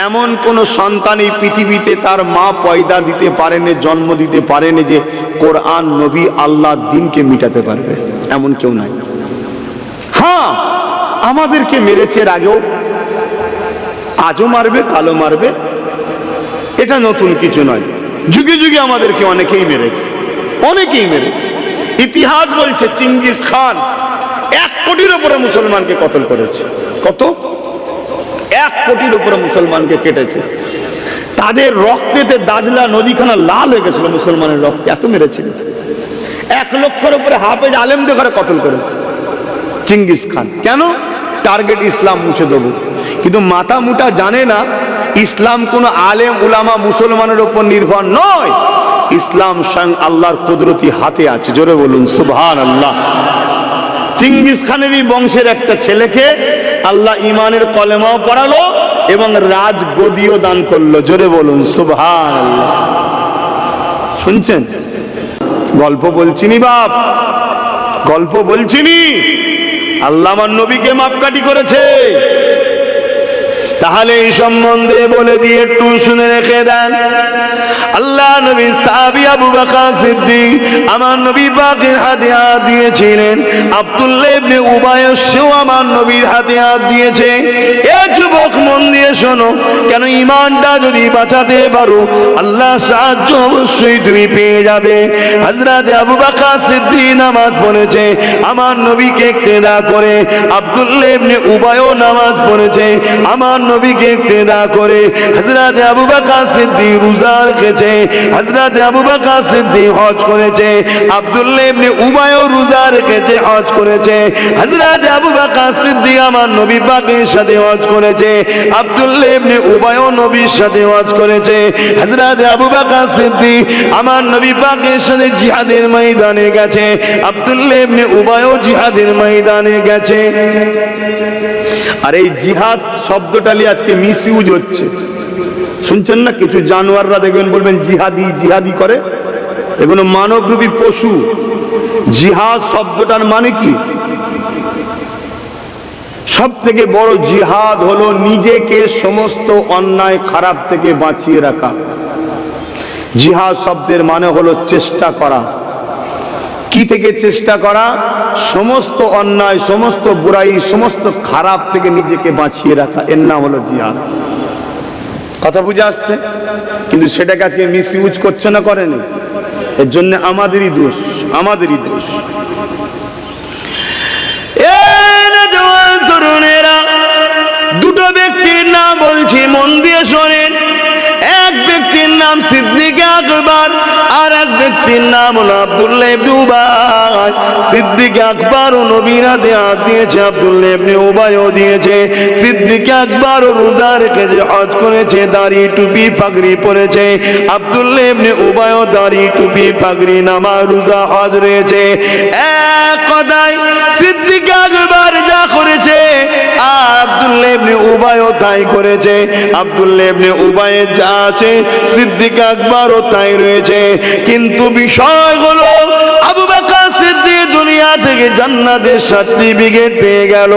এমন কোন সন্তান এই পৃথিবীতে তার মা পয়দা দিতে পারেনি, জন্ম দিতে পারেনি যে কোরআন, নবী, আল্লাহর দ্বীনকে মিটাতে পারবে, এমন কেউ নাই। হ্যাঁ, আমাদেরকে মেরেছে এর আগেও, আজও মারবে, কালো মারবে, এটা নতুন কিছু নয়। যুগে যুগে আমাদেরকে অনেকেই মেরেছে, অনেকেই মেরেছে। ইতিহাস বলছে চিঙ্গিস খান 1 কোটির উপরে মুসলমানকে কতল করেছে। কত? 1 কোটির উপরে মুসলমানকে কেটেছে। তাদের রক্তেতে দাজলা নদীখানা লাল হয়ে গেছিল মুসলমানের রক্তে, এত মেরেছিল। 1 লক্ষের উপরে হাফেজ আলেমদের ঘরে কতল করেছে চিঙ্গিস খান। কেন? টার্গেট ইসলাম মুছে দেবো। কিন্তু মাথা মুটা জানে না ইসলাম কোন আলেম উলামা মুসলমানের উপর নির্ভর নয়, ইসলাম স্বয়ং আল্লাহর কুদরতি হাতে আছে। জোরে বলুন সুবহানাল্লাহ। চিঙ্গিস খানেরই বংশের একটা ছেলেকে আল্লাহ ইমানের কলেমাও পড়ালো এবং রাজগদিও দান করলো। জোরে বলুন সুবহানাল্লাহ। শুনছেন? গল্প বলছিনি বাপ, গল্প বলছিনি। আল্লাহ আমার নবীকে মাপকাঠি করেছে। তাহলে এই সম্বন্ধে বলে দিয়ে একটু শুনে রেখে দেন। আল্লাহ নবী সাহাবী আবু বকর সিদ্দিক আমার নবী পাকের হাতে হাত দিয়েছিলেন। আব্দুল্লাহ ইবনে উবায় সেও আমার নবীর হাতে হাত দিয়েছে। এ যুবক মন দিয়ে শোনো, কেন ঈমানটা যদি বাঁচাতে পারো আল্লাহ সাহায্য অবশ্যই তুমি পেয়ে যাবে। হযরত আবু বকর সিদ্দিক নামাজ পড়েছে আমার নবীকে ইক্তেদা করে, আব্দুল্লাহ ইবনে উবায়ও নামাজ পড়েছে আমার নবীকে ইক্তেদা করে। হযরত আবু বকর সিদ্দিক রোজা রেখেছে, হযরত আবু বকর সিদ্দিক হজ করেছে, আব্দুল্লাহ ইবনে উবায়ও রোজা রেখেছে, হজ করেছে। হযরত আবু বকর সিদ্দিক আমার নবী পাকের সাথে হজ করেছে, আব্দুল্লাহ ইবনে উবায়ও নবীর সাথে হজ করেছে। হযরত আবু বকর সিদ্দিক আমার নবী পাকের সাথে জিহাদের ময়দানে গেছে, আব্দুল্লাহ ইবনে উবায়ও জিহাদের ময়দানে গেছে। আর এই জিহাদ শব্দটা নিয়ে আজকে মিসইউজ হচ্ছে, শুনছেন না? কিছু জানোয়াররা দেখবেন বলবেন জিহাদি জিহাদি করে, এগুলো মানবরূপী পশু। জিহাদ শব্দটার মানে কি? সব থেকে বড় জিহাদ হলো নিজেকে সমস্ত অন্যায় খারাপ থেকে বাঁচিয়ে রাখা। জিহাদ শব্দের মানে হলো চেষ্টা করা। কি থেকে চেষ্টা করা? সমস্ত অন্যায়, সমস্ত বুরাই, সমস্ত খারাপ থেকে নিজেকে বাঁচিয়ে রাখা, এর নাম হলো জিহাদ। কথা বুঝে আসছে? কিন্তু সেটাকে আজকে মিসইউজ করছে না, করেনি? এর জন্য আমাদেরই দোষ, আমাদেরই দোষ। তরুণেরা, দুটো ব্যক্তির নাম বলছি, মন দিয়ে শোনেন। এক ব্যক্তির নাম সিদ্দিক আকবর, আর এক ব্যক্তির নাম হলো আব্দুল্লাহ ইবনে উবাই। সিদ্দিক আকবর ও নবীর হাতে হাত দিয়েছে, আব্দুল্লাহ ইবনে উবাইও দিয়েছে। সিদ্দিক আকবর ও রোজা রেখেছে, হজ করেছে, দাড়ি টুপি পাগড়ি পরেছে। আব্দুল্লাহ ইবনে উবাইও দাড়ি টুপি পাগড়ি নামাজ রোজা হজ রয়েছে। এক কথায় সিদ্দিক আকবর যা করেছে আব্দুল্লাহ ইবনে উবাইও তাই করেছে। আব্দুল্লাহ ইবনে উবাইয়ের যা আছে সিদ্দিক আকবরও তাই রয়েছে। কিন্তু বিষয় হলো আবু বকর সিদ্দিক দুনিয়া থেকে জান্নাতের সার্টিফিকেট পেয়ে গেল,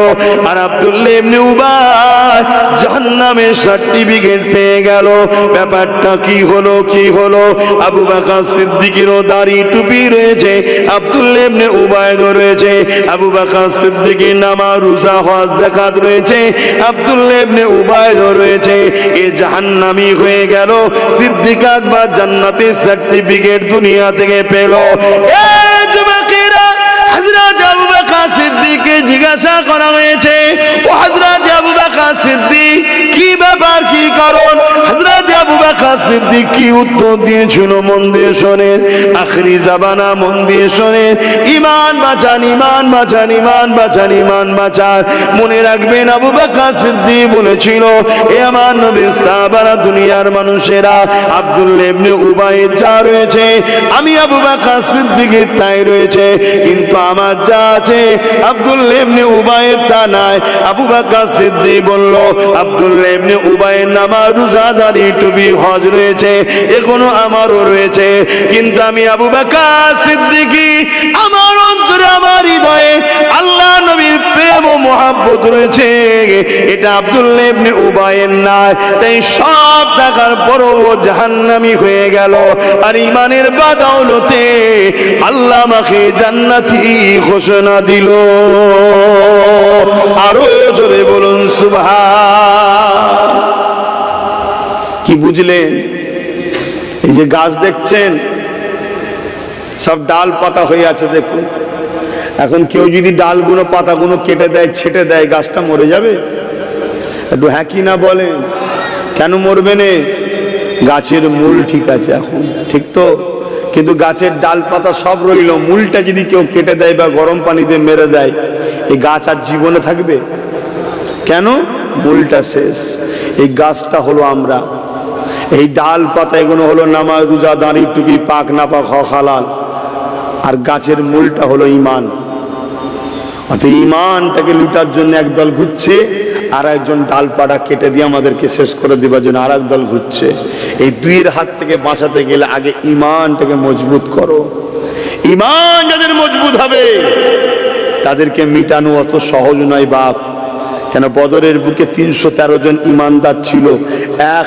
আর আব্দুল্লাহ ইবনে উবাই জাহান্নামের সার্টিফিকেট পেয়ে গেল। ব্যাপারটা কি হলো? কি হলো? আবু বকর সিদ্দিকেরও দাড়ি টুপি রয়েছে, আব্দুল্লাহ ইবনে উবাইয়েরও রয়েছে। আবু বকর সিদ্দিকের নামাজ রোজা হজ যাকাত রয়েছে, আব্দুল্লাহ ইবনে উবাইয়েরও রয়েছে। এ জাহান্নামী হয়ে গেল, সিদ্দিক আকবর জান্নাতের সার্টিফিকেট দুনিয়া থেকে পেল। হযরত আবু বকর সিদ্দিককে জিজ্ঞাসা করা হয়েছে, ও হযরত আবু বকর সিদ্দিক কি ব্যাপার, কি কারণ? হযরত আবু বকর সিদ্দিক কি উত্তর দিয়েছিল? মন দিয়ে শোনেন, আখরি জামানা, মন দিয়ে শোনেন। ঈমান বাঁচান, ঈমান বাঁচান, ঈমান বাঁচান, ঈমান বাঁচান। মনে রাখবেন আবু বকর সিদ্দিক বলেছিল, এ আমার নবীর সাহাবারা, দুনিয়ার মানুষেরা, আব্দুল্লাহ ইবনে উবাইয়ের যা রয়েছে আমি আবু বকর সিদ্দিকের তাই রয়েছে, কিন্তু আমার যা আছে আব্দুল্লাহ ইবনে উবাইয়ের তা নাই। আবু বকর সিদ্দিক বলল, আব্দুল্লাহ ইবনে উবাইয়ের নামাজ রোজা দাড়ি টুপি হজ আজ রয়েছে, এখনো আমারও রয়েছে। কিন্তু আমি আবু বকর সিদ্দিকী, আমার অন্তরে আমার হৃদয়ে আল্লাহ নবীর প্রেম ও মহব্বত রয়েছে, এটা আব্দুল্লাহ ইবনে উবাইয়ের না। তাই সব টাকার পরও জাহান্নামী হয়ে গেল, আর ইমানের বাদৌলতে আল্লাহ আমাকে জান্নাতি ঘোষণা দিল। আরো জোরে বলুন সুবহান। কি বুঝলেন? এই যে গাছ দেখছেন সব ডাল পাতা হয়ে আছে, দেখুন। এখন কেউ যদি ডালগুলো পাতাগুলো কেটে দেয়, ছেটে দেয়, গাছটা মরে যাবে? একটু হ্যাঁ কি না বলেন? কেন মরবে না? গাছের মূল ঠিক আছে এখন, ঠিক তো? কিন্তু গাছের ডাল পাতা সব রইল, মূলটা যদি কেউ কেটে দেয় বা গরম পানিতে মেরে দেয়, এই গাছ আর জীবনে থাকবে? কেন? মূলটা শেষ। এই গাছটা হলো আমরা, এই ডাল পাতা এগুলো হলো নামাজ রোজা দাঁড়ি টুপি পাক না পাক হালাল, আর গাছের মূলটা হলো ঈমান। অর্থাৎ ঈমানটাকে লুটার জন্য একদল ঘুরছে, আর একজন ডালপাড়া কেটে দিয়ে আমাদেরকে শেষ করে দেবার জন্য আর একদল ঘুরছে। এই দুইয়ের হাত থেকে বাঁচাতে গেলে আগে ঈমানটাকে মজবুত করো। ঈমান যাদের মজবুত হবে তাদেরকে মিটানো অত সহজ নয় বাপ। কেন? বদরের বুকে 313 জন ইমানদার ছিল,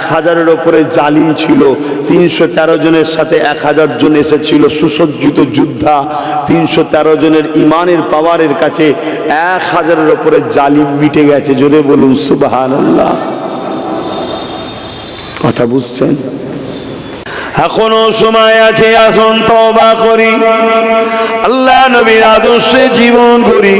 1000-এর ওপরে জালিম ছিল। 313 জনের সাথে 1000 জন এসেছিল সুসজ্জিত যোদ্ধা। 313 জনের ইমানের পাওয়ারের কাছে 1000-এর ওপরে জালিম মিটে গেছে। জোরে বলুন সুবহানাল্লাহ। কথা বুঝছেন? এখনো সময় আছে, আসুন তওবা করি, আল্লাহ নবীর আদর্শে জীবন করি।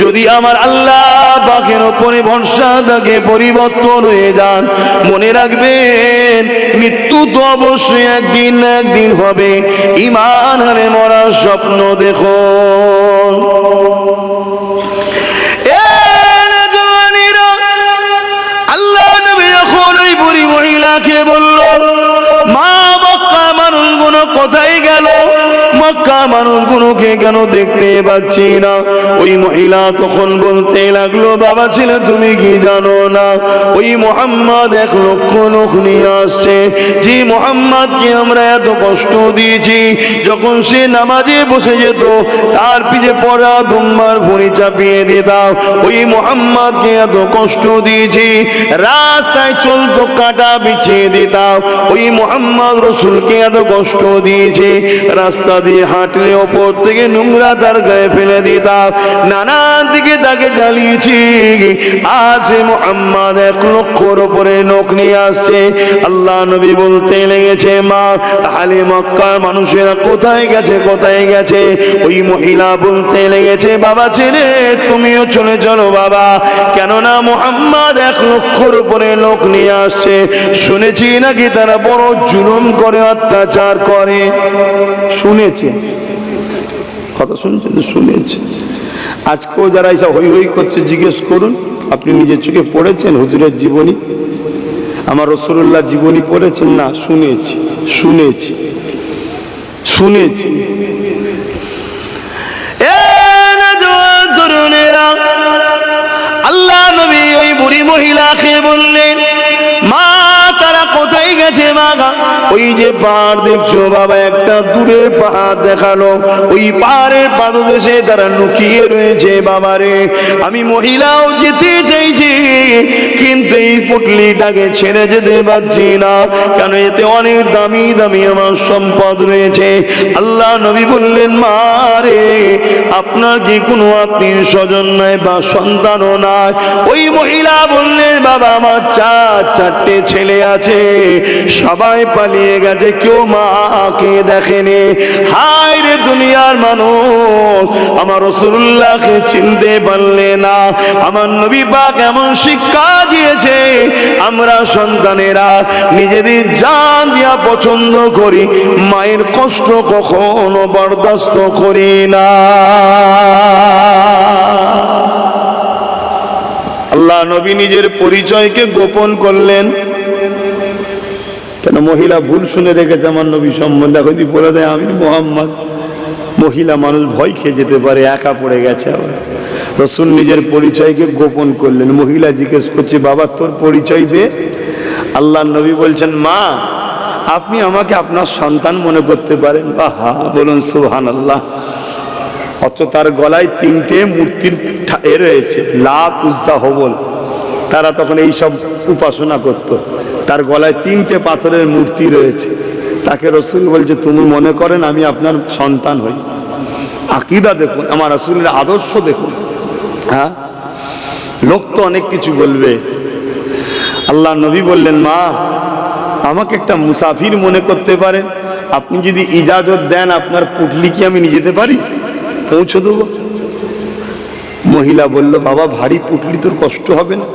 যদি আমার আল্লাহ পাকের উপরে ভরসা থাকে, পরিবর্তন হয়ে যান। মনে রাখবেন মৃত্যু তো অবশ্যই একদিন না একদিন হবে। ঈমান হারে মরার স্বপ্ন দেখুন। আল্লাহ নবী যখন ওই বুড়ি মহিলাকে বলল, মা মক্কা মানুষগুলো কোথায় গেল? মক্কা মানুষগুলোকে কেন দেখতে পাচ্ছি না? ওই মহিলা তখন বলতে লাগলো, বাবা ছেলে তুমি কি জানো না ওই মুহাম্মদ 1 লক্ষ লোক নিয়ে আসছে, যে মুহাম্মদকে আমরা এত কষ্ট দিয়েছি। যখন সে নামাজে বসে যেত তার পিছে পড়া দুম্বার ভুঁড়ি চাপিয়ে দিতাম। ওই মুহাম্মদকে এত কষ্ট দিয়েছি, রাস্তায় চলতো কাটা বিছিয়ে দিতাম। ওই মুহাম্মদ রাসূলকে এত কষ্ট দিয়েছে, রাস্তা দিয়ে হাঁটলে ওপর থেকে নোংরা তার গায়ে ফেলে দিতাম, নানান দিকে তাকে জ্বালিয়েছি। আজ মুহাম্মদ 1 লক্ষর উপরে লোক নিয়ে আসছে। আল্লাহ নবী বলতে লেগেছে, মা তাহলে মক্কার মানুষেরা কোথায় গেছে, কোথায় গেছে? ওই মহিলা বলতে লেগেছে, বাবা ছেলে তুমিও চলে চলো বাবা, কেননা মুহাম্মদ 1 লক্ষর উপরে লোক নিয়ে আসছে। শুনেছি নাকি তারা বড় জুলুম করে, অত্যাচার করে। শুনেছে? কথা শুনছেন? শুনেছে। আজকেও যারা এসব হই হই করছে জিজ্ঞেস করুন, আপনি নিজের চোখে পড়েছেন হুজুরের জীবনী? আমার রাসূলুল্লাহ জীবনী পড়েছেন না? শুনেছি, শুনেছি, শুনেছি। আল্লাহ নবী ওই বুড়ি মহিলাকে বললেন, মা তারা কোথায় গেছে? মা ওই যে পাহাড় দেখছো বাবা, একটা দূরে পাহাড় দেখালো, ওই পাহাড়ের পাদদেশে তারা লুকিয়ে রয়েছে। বাবারে আমি মহিলাও যেতে চাইছি, কিন্তু এই পুটলিটাকে ছেড়ে যেতে পারছি না, কেন এতে অনেক দামি দামি আমার সম্পদ রয়েছে। আল্লাহ নবী বললেন, মা রে আপনার কি কোনো আত্মীয় স্বজন নাই বা সন্তানও নাই? ওই মহিলা বললেন, বাবা আমার 4 ছেলে আছে, সবাই পালিয়ে গেছে, কেউ মাকে দেখেনি। হায় রে দুনিয়ার মানুষ, আমার রাসূলুল্লাহকে চিনতে পারলে না। আমার নবী পাক এমন শিক্ষা দিয়েছে, আমরা সন্তানেরা নিজেদের জান দিয়া পছন্দ করি, মায়ের কষ্ট কখনো বরদাস্ত করি না। আল্লাহ নবী নিজের পরিচয়কে গোপন করলেন। কেন? মহিলা ভুল শুনে রেখেছে আমার নবী সম্বন্ধে, যদি বলে দেয় আমি মুহাম্মদ, মহিলা মানুষ ভয় খেয়ে যেতে পারে, একা পড়ে গেছে। আবার রাসূল নিজের পরিচয়কে গোপন করলেন। মহিলা জিজ্ঞেস করছে, বাবা তোর পরিচয় দে। আল্লাহ নবী বলছেন, মা আপনি আমাকে আপনার সন্তান মনে করতে পারেন। বাহা, বলুন সুবহানাল্লাহ। অথচ তার গলায় 3টে মূর্তির রয়েছে, লাত, উজ্জা, হবল। তারা তখন এইসব উপাসনা করত। তার গলায় 3টে পাথরের মূর্তি রয়েছে। তাকে রাসূল বলছে, তুমি মনে করেন আমি আপনার সন্তান হই? আকীদা দেখুন, আমার রাসূলের আদর্শ দেখুন। হ্যাঁ, লোক তো অনেক কিছু বলবে। আল্লাহ নবী বললেন, মা আমাকে একটা মুসাফির মনে করতে পারেন, আপনি যদি ইজাজত দেন আপনার পুটলি কি আমি নিয়ে যেতে পারি, পৌঁছে দেবো? মহিলা বলল, বাবা ভারী পুটলি, তোর কষ্ট হবে না?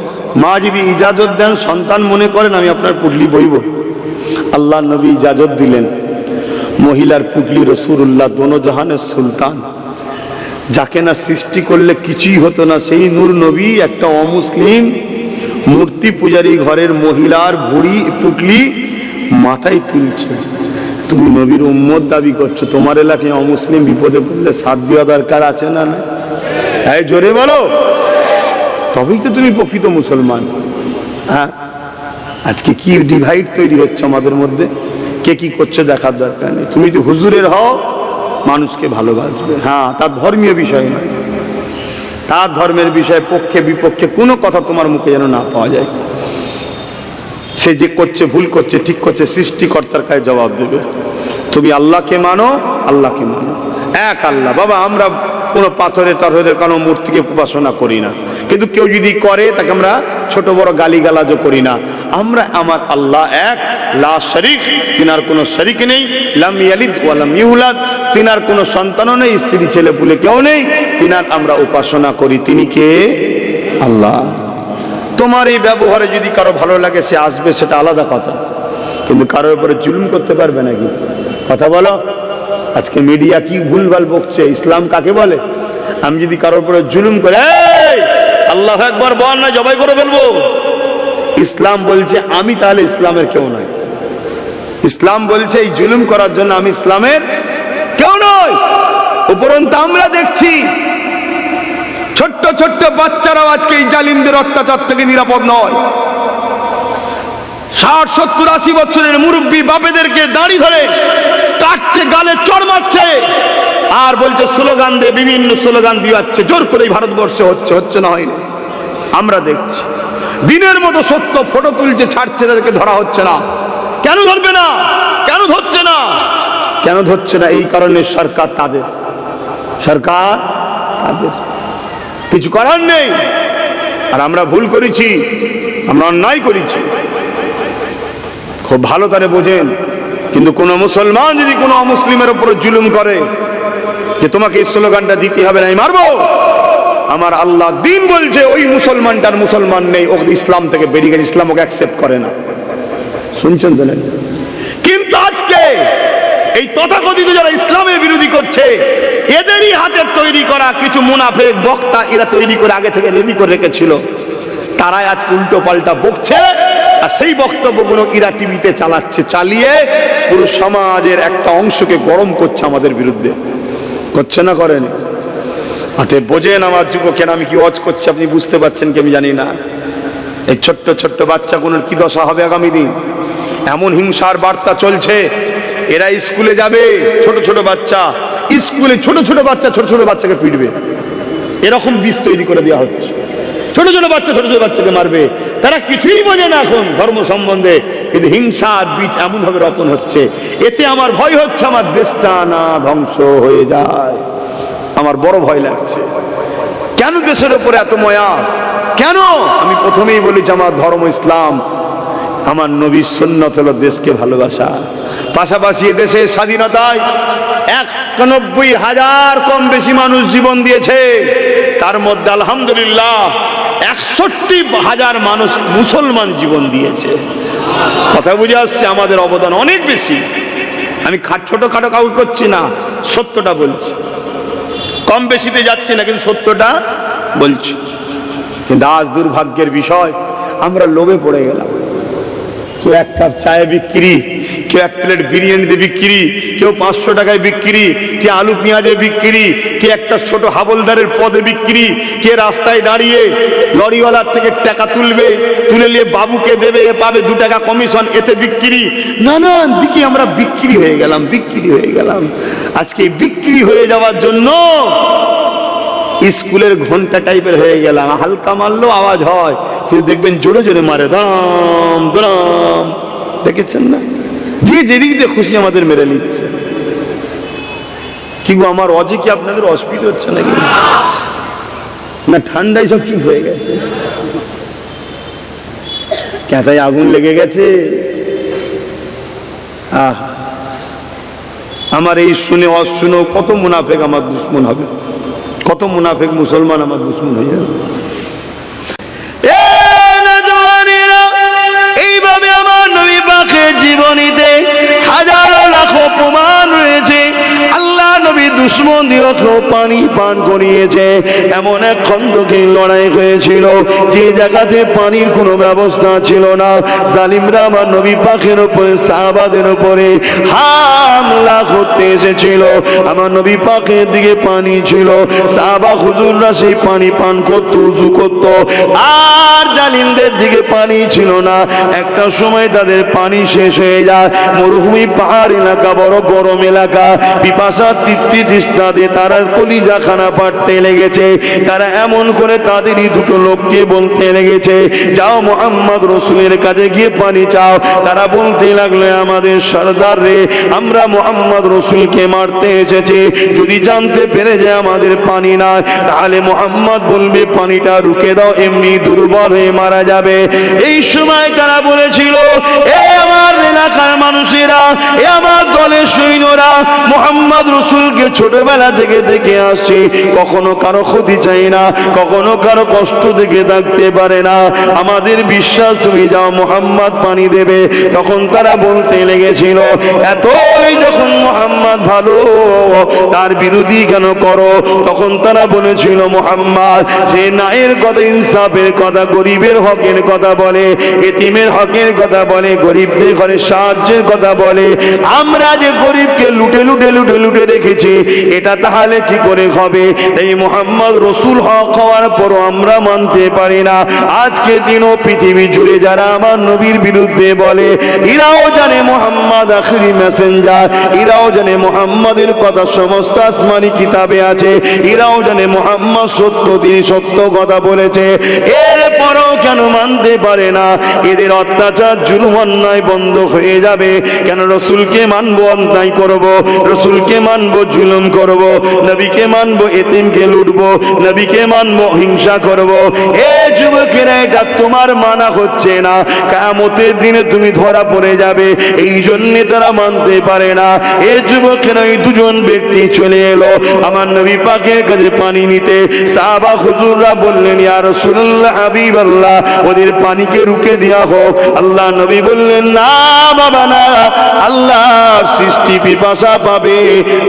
মা যদি ইজাজত দেন, সন্তান মনে করেন, আমি আপনার পুটলি বইব। আল্লাহ নবী ইজাজত দিলেন। মহিলার পুটলি রাসূলুল্লাহ দোনো জাহানের সুলতান, যাকে না সৃষ্টি করলে কিছুই হতো না, সেই নূর নবী একটা অমুসলিম মূর্তি পূজারী ঘরের মহিলার ভুড়ি পুটলি মাথায় তুলছে। তুমি নবীর উম্মত দাবি করছো, তোমার এলাকায় অমুসলিম বিপদে পড়লে সাথ দেওয়া দরকার আছে না? না, এই জোরে বলো, তবেই তো তুমি প্রকৃত মুসলমান। হ্যাঁ, আজকে কি ডিভাইড তৈরি হচ্ছে আমাদের মধ্যে, কে কি করছে দেখার দরকার নেই। তুমি যদি হুজুরের হও, মানুষকে ভালোবাসবে। হ্যাঁ, তার ধর্মীয় বিষয় নয়, তার ধর্মের বিষয়ে পক্ষে বিপক্ষে কোনো কথা তোমার মুখে যেন না পাওয়া যায়। সে যে করছে, ভুল করছে, ঠিক করছে, সৃষ্টিকর্তার কাছে জবাব দেবে। তুমি আল্লাহকে মানো, আল্লাহকে মানো, এক আল্লাহ। বাবা, আমরা কোনো পাথরের টাথরের কোনো মূর্তিকে উপাসনা করি না, কিন্তু কেউ যদি করে তাকে আমরা ছোট বড় গালিগালাজও করি না। আমরা আমার আল্লাহ এক, লা শরীক, তিনার কোনো শরীক নেই, লাম ইয়ালিদ ওয়া লাম ইউলাদ, তিনার কোনো সন্তানও নেই, স্ত্রী ছেলে পুলে কেউ নেই, তিনার আমরা উপাসনা করি। তিনি কে? আল্লাহ। তোমার এই ব্যবহারে যদি কারো ভালো লাগে, সে আসবে, সেটা আলাদা কথা, কিন্তু কারোর উপরে জুলুম করতে পারবে নাকি? কথা বলো। আজকে মিডিয়া কি ভুলভাল বকছে, ইসলাম কাকে বলে? আমি যদি কারোর উপরে জুলুম করে, আল্লাহু আকবার বল না, জবাই করে ফেলবো। ইসলাম বলছে আমি তাহলে ইসলামের কেউ নয়। ইসলাম বলছে এই জুলুম করার জন্য আমি ইসলামের কেউ নয়। উপরন্তু আমরা দেখছি ছোট্ট ছোট্ট বাচ্চারাও আজকে এই জালিমদের অত্যাচার থেকে নিরাপদ নয়। 60, 70, 80 বছরের মুরব্বী বাপেদেরকে দাড়ি ধরে কাটছে, গালে চড় মারছে, আর বলছে স্লোগান দিয়ে, বিভিন্ন স্লোগান দিয়ে যাচ্ছে। জোর করে ভারতবর্ষে হচ্ছে না, হয়নি। আমরা দেখছি দিনের মতো সত্য ফটো তুলছে, ছাড়ছে, তাদেরকে ধরা হচ্ছে না। কেন ধরবে না? কেন ধরছে না? কেন ধরছে না? এই কারণে সরকার তাদের, কিছু করার নেই। আর আমরা ভুল করেছি, আমরা অন্যায় করেছি, খুব ভালো করে বোঝেন। কিন্তু কোন মুসলমান যদি কোনো অমুসলিমের উপর জুলুম করে যে তোমাকে এই স্লোগানটা দিতে হবে না, মারবো, আমার আল্লাহ দিন বলছে ওই মুসলমানটার মুসলমান নেই, ও ইসলাম থেকে বেরিয়ে গেছে, ইসলাম ওকে অ্যাকসেপ্ট করে না। শুনছেন তো? কিন্তু আজকে এই তথাকথিত যারা ইসলামের বিরোধী করছে, এদেরই হাতের তৈরি করা কিছু মুনাফিক বক্তা, এরা তৈরি করে আগে থেকে রেডি করে রেখেছিল, তারাই আজ উল্টো পাল্টা বকছে। আর সেই বক্তব্যগুলো এরা টিভিতে চালাচ্ছে, চালিয়ে পুরো সমাজের একটা অংশকে গরম করছে আমাদের বিরুদ্ধে। করছে না? করেন? হাতে বোঝেন আমার যুবকের আমি কি ওয়াজ করছি, আপনি বুঝতে পারছেন কি আমি জানি না। এই ছোট্ট ছোট্ট বাচ্চাগুলোর কি দশা হবে আগামী দিন। এমন হিংসার বার্তা চলছে, এরা স্কুলে যাবে, ছোট ছোট বাচ্চা স্কুলে, ছোট ছোট বাচ্চাকে পিটবে, এরকম বীজ তৈরি করে দেওয়া হচ্ছে। ছোট ছোট বাচ্চাকে মারবে। তারা কিছুই বোঝে না এখন ধর্ম সম্বন্ধে, কিন্তু হিংসার বীজ এমন ভাবে রোপণ হচ্ছে। এতে আমার ভয় হচ্ছে আমার দেশটা না ধ্বংস হয়ে যায়। আমার বড় ভয় লাগছে। কেন দেশের উপরে এত মায়া? কেন? আমি প্রথমেই বলেছি আমার ধর্ম ইসলাম, আমার নবীর সুন্নাত হলো দেশকে ভালোবাসা। পাশাপাশি দেশের স্বাধীনতায় 91,000 কম বেশি মানুষ জীবন দিয়েছে, তার মধ্যে আলহামদুলিল্লাহ 61,000 মানুষ মুসলমান জীবন দিয়েছে। কথা বুঝে আসছে? আমাদের অবদান অনেক বেশি। আমি ছোটখাটো কাউ করছি না, সত্যটা বলছি, কম বেশিতে যাচ্ছি না, কিন্তু সত্যটা বলছি। কিন্তু আজ দুর্ভাগ্যের বিষয়, আমরা লোভে পড়ে গেলাম। এক কাপ চায়ে বিক্রি, কেউ 1 প্লেট বিরিয়ানিতে বিক্রি, কেউ 500 টাকায় বিক্রি, কে আলু পেঁয়াজে বিক্রি, কে একটা ছোট হাবলদারের পদে বিক্রি, কে রাস্তায় দাঁড়িয়ে লরিওয়ালার থেকে টাকা তুলবে, তুলে নিয়ে বাবুকে দেবে, এ পাবে 2 টাকা কমিশন, এতে বিক্রি। নানান দিকে আমরা বিক্রি হয়ে গেলাম, বিক্রি হয়ে গেলাম। আজকে বিক্রি হয়ে যাওয়ার জন্য স্কুলের ঘন্টা টাইপের হয়ে গেলাম, হালকা মারলেও আওয়াজ হয়, কিন্তু দেখবেন জোরে জোরে মারে দাম দাম। দেখেছেন না, যে যেদিক দিয়ে খুশি আমাদের মেরে নিচ্ছে। কিন্তু আমার অজে কি আপনাদের অসুবিধা হচ্ছে নাকি? না ঠান্ডায় সব চুপ হয়ে গেছে? ক্যাঁচায় আগুন লেগে গেছে? আমার এই শুনে অশুনে কত মুনাফেক আমার দুশ্মন হবে, কত মুনাফেক মুসলমান আমার দুশ্মন হয়ে যাবে। এইভাবে আমার নবী পাকের জীবনীতে হাজারো লাখো প্রমাণ রয়েছে আল্লাহ নবী দুশ্মন দিয়েও পানি পান করিয়েছে। এমন এক খন্দকে লড়াই হয়েছিল যে জায়গাতে পানির কোনো ব্যবস্থা ছিল না, জালিমরা আমার নবী পাকের উপরে সাহাবাদের উপরে হামলা করতে এসেছিল। আমার নবী পাকের দিকে পানি ছিল, সাহাবা হুজুররা সেই পানি পান করতো, উযু করতো, আর জালিমদের দিকে পানি ছিল না। একটা সময় তাদের পানি শেষ হয়ে যায়, মরুভূমি পাহাড় এলাকা, বড় গরম এলাকা, পিপাসা তৃপ্তি তৃষ্ণাতে তারা কলিজা খানা পাড়তে লেগেছে। তারা এমন করে তাদেরই 2 লোককে বলতে লেগেছে, যাও মুহাম্মদ রাসূলের কাছে গিয়ে পানি চাও। তারা বলতে লাগলো, আমাদের সরদার রে, আমরা মুহাম্মদ রাসূলকে মারতে এসেছি, যদি জানতে পেরে যায় আমাদের পানি না, তাহলে মুহাম্মদ বলবে পানিটা রুকে দাও, এমনি দুর্বল হয়ে মারা যাবে। এই সময় তারা বলেছিল, এ আমার এলাকার মানুষেরা, এ আমার দলের সৈন্যরা, মুহাম্মদ রাসূলকে ছোটবেলা থেকে দেখে আসছে, কখনো কারো ক্ষতি চাই না, কখনো কারো কষ্ট থেকে থাকতে পারে না, আমাদের বিশ্বাস, তুমি যাও মুহাম্মদ পানি দেবে। তখন তারা বলতে লেগেছিল, এতই যখন মুহাম্মদ ভালো, তার বিরোধী কেন করো? তখন তারা বলেছিল, মুহাম্মদ যে ন্যায়ের কথা, ইনসাফের কথা, গরিবের হকের কথা বলে, এতিমের হকের কথা বলে, গরিবদের ঘরে সাহায্যের কথা বলে, আমরা যে গরিবকে লুটে লুটে লুটে লুটে রেখেছি, এটা তাহলে কি করে হবে? এই মুহাম্মদ রাসূল হক হওয়ার পরও আমরা মানতে পারি না। আজকে দিনও পৃথিবী জুড়ে যারা আমার নবীর বিরুদ্ধে বলে, এরাও জানে মুহাম্মদ আখিরি মেসেঞ্জার, এরাও জানে মুহাম্মাদের কথা সমস্ত আসমানি কিতাবে আছে, এরাও জানে মুহাম্মদ সত্য, তিনি সত্য কথা বলেছে, এরপরও কেন মানতে পারে না? এদের অত্যাচার জুলুম অন্যায় বন্ধ হয়ে যাবে কেন? রাসূলকে মানবো, অন্যায় করব, রাসূলকে মানবো, জুলুম করব, নবীকে মানবো, এতিমকে লুটবো, নবীকে মানবো, হিংসা করব। এ যুবকেরা, এটা তোমার মানা হচ্ছে না, কিয়ামতের দিনে তুমি ধরা পড়ে যাবে, এই জন্য তারা মানতে পারে না। এ যুবকেরা, এই 2জন ব্যক্তি চলে এলো আমার নবী পাকের কাছে পানি নিতে। সাহাবা হুজুররা বললেন, ইয়া রাসূলুল্লাহ, হাবিবাল্লাহ, ওদের পানিকে রুকে দেওয়া হোক। আল্লাহ নবী বললেন, না বাবা না, আল্লাহর সৃষ্টি পিপাসা পাবে,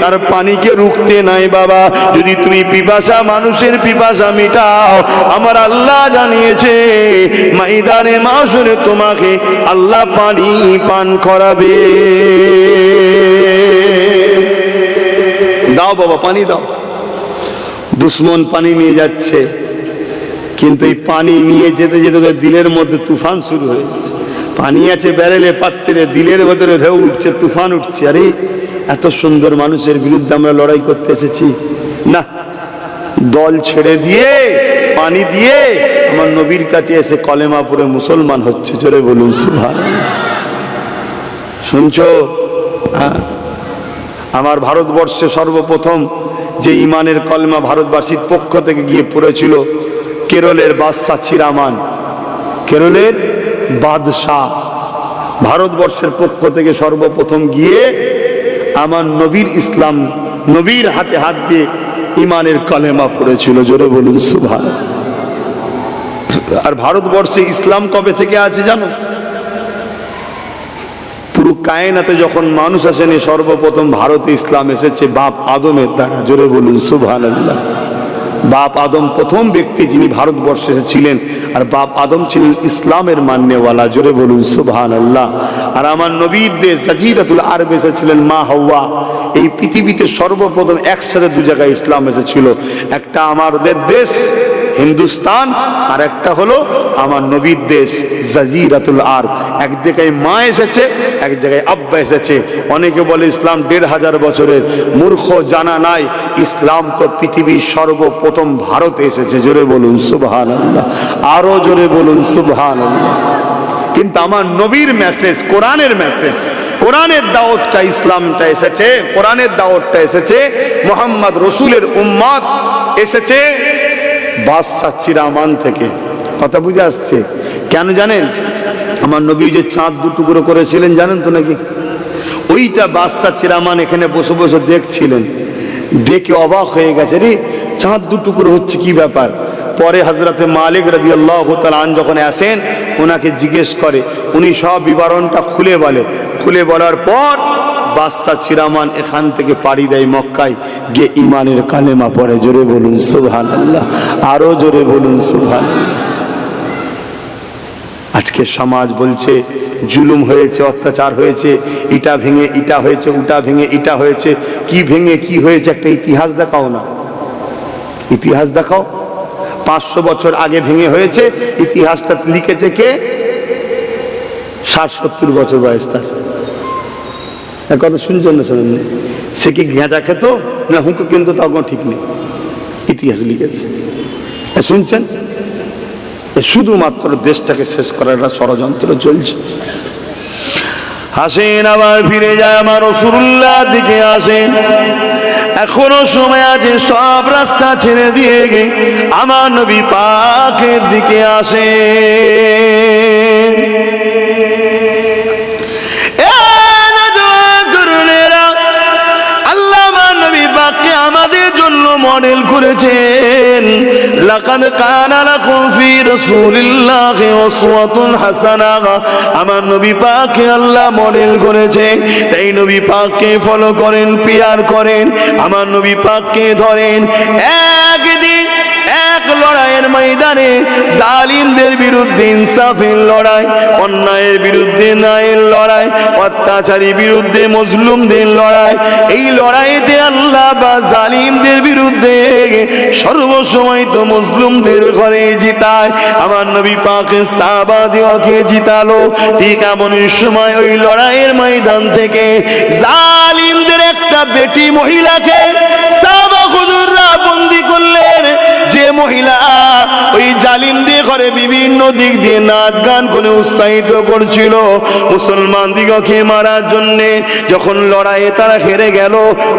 তার পানিকে রুখতে নাই বাবা। যদি তুমি পিপাসা, মানুষের পিপাসা মিটাও, আমার আল্লাহ জানিয়েছে ময়দানে মাশরে তোমাকে আল্লাহ পানি পান করাবে। দাও বাবা, পানি দাও। দুশ্মন পানি নিয়ে যাচ্ছে, কিন্তু এই পানি নিয়ে যেতে যেতে দিলের মধ্যে তুফান শুরু হয়েছে। পানি আছে ব্যারেলে, পাত্রে, দিলের ভেতরে ঢেউ উঠছে, তুফান উঠছে। আরে এত সুন্দর মানুষের বিরুদ্ধে আমরা লড়াই করতে এসেছি না, দল ছেড়ে দিয়ে, পানি দিয়ে আমার নবীর কাছে এসে কলেমা পড়ে মুসলমান হচ্ছে। জোরে বলুন সুবহানাল্লাহ। শুনছো? হ্যাঁ, আমার ভারতবর্ষে সর্বপ্রথম যে ইমানের কলেমা ভারতবাসীর পক্ষ থেকে গিয়ে পড়েছিল কেরলের বাদশাহ চিরামান, কেরলের বাদশাহ ভারতবর্ষের পক্ষ থেকে সর্বপ্রথম গিয়ে আমার নবীর ইসলাম, নবীর হাতে হাত দিয়ে ইমানের কলেমা পড়েছিল। জোরে বলুন সুবহানাল্লাহ। আর ভারতবর্ষে ইসলাম কবে থেকে আছে জানো? পুরো কায়নাতে যখন মানুষ আসেনি, সর্বপ্রথম ভারতে ইসলাম এসেছে বাপ আদমের দ্বারা। জোরে বলুন সুবহানাল্লাহ। বাপ আদম প্রথম ব্যক্তি যিনি ভারতবর্ষে ছিলেন, আর বাপ আদম ছিলেন ইসলামের মান্যওয়ালা। জোরে বলুন সুবহানাল্লাহ। আর আমার নবীর দেশ জাজিরাতুল আরব এসেছিলেন মা হাওয়া। এই পৃথিবীতে সর্বপ্রথম একসাথে দু জায়গায় ইসলাম এসেছিল, একটা আমাদের দেশ হিন্দুস্তান, আর একটা হলো আমার নবীর দেশ জাজিরাতুল আরব। এক জায়গায় মা এসেছে, এক জায়গায় আব্বা এসেছে। অনেকে বলে ইসলাম 1500 বছরের, মূর্খ, জানা নাই ইসলাম তো পৃথিবীর সর্বপ্রথম ভারতে এসেছে। জোরে বলুন সুবহানাল্লাহ, আরো জোরে বলুন সুবহানাল্লাহ। কিন্তু আমার নবীর মেসেজ, কোরআনের মেসেজ, কোরআনের দাওয়াতটা, ইসলামটা এসেছে, কোরআনের দাওয়াতটা এসেছে, মুহাম্মদ রসুলের উম্মত এসেছে বাদশা চিরামান থেকে। কথা বুঝে আসছে? কেন জানেন? আমার নবী যে চাঁদ দু টুকরো করেছিলেন জানেন তো নাকি? ওইটা বাদশা চিরামান এখানে বসে বসে দেখছিলেন, দেখে অবাক হয়ে গেছে, রে চাঁদ দু টুকরো হচ্ছে, কি ব্যাপার? পরে হযরতে মালিক রাদিয়াল্লাহু তাআলা আন যখন আসেন, ওনাকে জিজ্ঞেস করে, উনি সব বিবরণটা খুলে বলে। খুলে বলার পর বাদশা চিরামান এখান থেকে পাড়ি দেয় মক্কায়, গিয়ে ইমানের কালেমা পড়ে। জোরে বলুন সুবহানাল্লাহ, আরো জোরে বলুন সুবহানাল্লাহ। আজকে সমাজ বলছে জুলুম হয়েছে, অত্যাচার হয়েছে, ইটা ভেঙে ইটা হয়েছে, উটা ভেঙে ইটা হয়েছে। কি ভেঙে কি হয়েছে একটা ইতিহাস দেখাও না, ইতিহাস দেখাও। 500 বছর আগে ভেঙে হয়েছে, ইতিহাসটা লিখেছে কে? 60-70 বছর বয়স তার। কথা শুনছেন না? শোনেন? সে কি গেঁজা খেত না হুঁকো কিন্তু তখন ঠিক নেই, ইতিহাস লিখেছে। শুনছেন? শুধুমাত্র দেশটাকে শেষ করার ষড়যন্ত্র চলছে। হাসেন, আবার ফিরে যায় আমার রাসূলুল্লাহ দিকে আসেন। এখনো সময় আছে, সব রাস্তা ছেড়ে দিয়ে গে আমার নবী পাকের দিকে আসেন। আমাদের জন্য মডেল করেছেন। লাকাদ কানা লাকুম ফি রাসূলিল্লাহি উসওয়াতুন হাসানাহ। আমার নবী পাককে আল্লাহ মডেল করেছে, তাই নবী পাককে ফলো করেন, পিয়ার করেন, আমার নবী পাককে ধরেন। একদিন এক লড়াইয়ের ময়দানে জালিমদের বিরুদ্ধে ইনসাফের লড়াই, অন্যায়ের বিরুদ্ধে ন্যায়ের লড়াই, অত্যাচারী বিরুদ্ধে মজলুমদের লড়াই। এই লড়াইতে আল্লাহ বা জালিমদের বিরুদ্ধে সর্বসময় তো মজলুমদের ঘরে জিতায়। আমার নবী পাকের সাহাবাদেরকে জিতালো। ঠিক এমন সময় ওই লড়াইয়ের ময়দান থেকে জালিমদের একটা বেটি মহিলাকে সাহাবা হুজুররা বন্দী করলেন। যে মহিলা ওই জালিমদের ঘরে বিভিন্ন দিক দিয়ে নাচ গান করে উৎসাহিত করছিল মুসলমান দিগকে মারার জন্য। যখন লড়াইয়ে তারা হেরে গেল,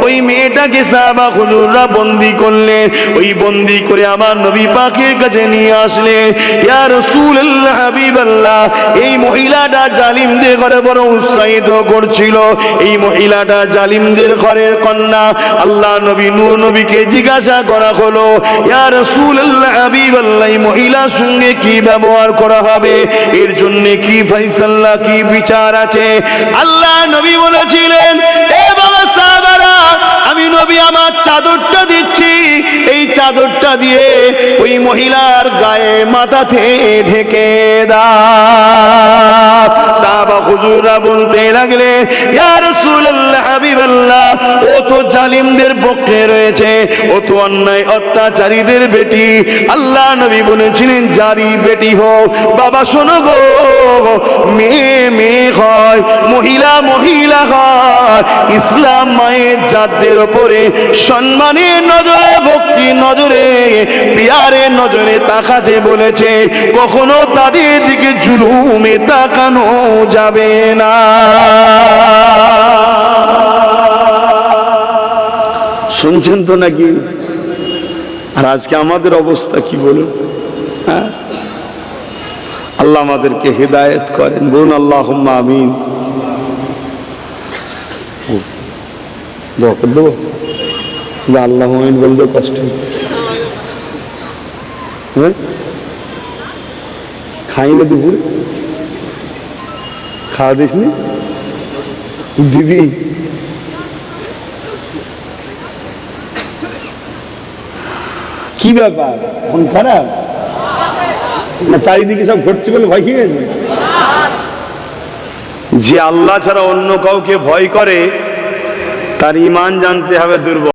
ওই মেয়েটাকে সাহাবা হুজুররা বন্দী করলেন। ওই বন্দী করে আমার নবী পাকের কাছে নিয়ে আসলেন। ইয়া রাসূলুল্লাহ, হাবিবাল্লাহ, এই মহিলাটা জালিমদের ঘরে বড় উৎসাহিত করছিল। এই মহিলাটা জালিমদের ঘরের কন্যা। আল্লাহ নবী নূর নবীকে জিজ্ঞাসা করা হলো, ইয়া রাসূলুল্লাহ, হাবিবাল্লাহ, এই মহিলার সঙ্গে কি ব্যবহার করা হবে, এর জন্য কি ফয়সালা, কি বিচার আছে? আল্লাহ নবী বলেছিলেন, এ বাবা সাহাবারা, আমি নবী আমার চাদরটা দিচ্ছি, এই চাদরটা দিয়ে ওই মহিলার গায়ে মাথাতে ঢেকে দাও। সাহাবা হুজুররা বলতে লাগলে, ইয়া রাসূলুল্লাহ, হাবিবাল্লাহ, ও তো জালিমদের পক্ষে রয়েছে, ও তো অন্যায় অত্যাচারীদের বেটি। আল্লাহ নবী বলেছিলেন, যারই বেটি হোক, বাবা শোনো গো, মেয়ে মেয়ে হয়, মহিলা মহিলা হয়। ইসলাম মায়ের জাতদের উপরে সম্মানের নজরে, ভক্তি নজরে, পিয়ারের নজরে তাকাতে বলেছে। কখনো তাদের দিকে জুলুমে তাকানো যাবে না। শুনছেন তো নাকি? আর আজকে আমাদের অবস্থা কি বলুন? হ্যাঁ, আল্লাহ আমাদেরকে হেদায়েত করেন, বলুন আল্লাহুম্মা আমিন। দোয়া করে দেবো, আল্লাহ আমিন বলতে কষ্ট হচ্ছে। হ্যাঁ, খাইনি দুপুরে, খাওয়া দিসনি দিবি? কি ব্যাপার মন খারাপ না চারিদিকে সব ঘটছে বলে ভয় খেয়ে গেছে? যে আল্লাহ ছাড়া অন্য কাউকে ভয় করে তার ঈমান জানতে হবে দুর্বল।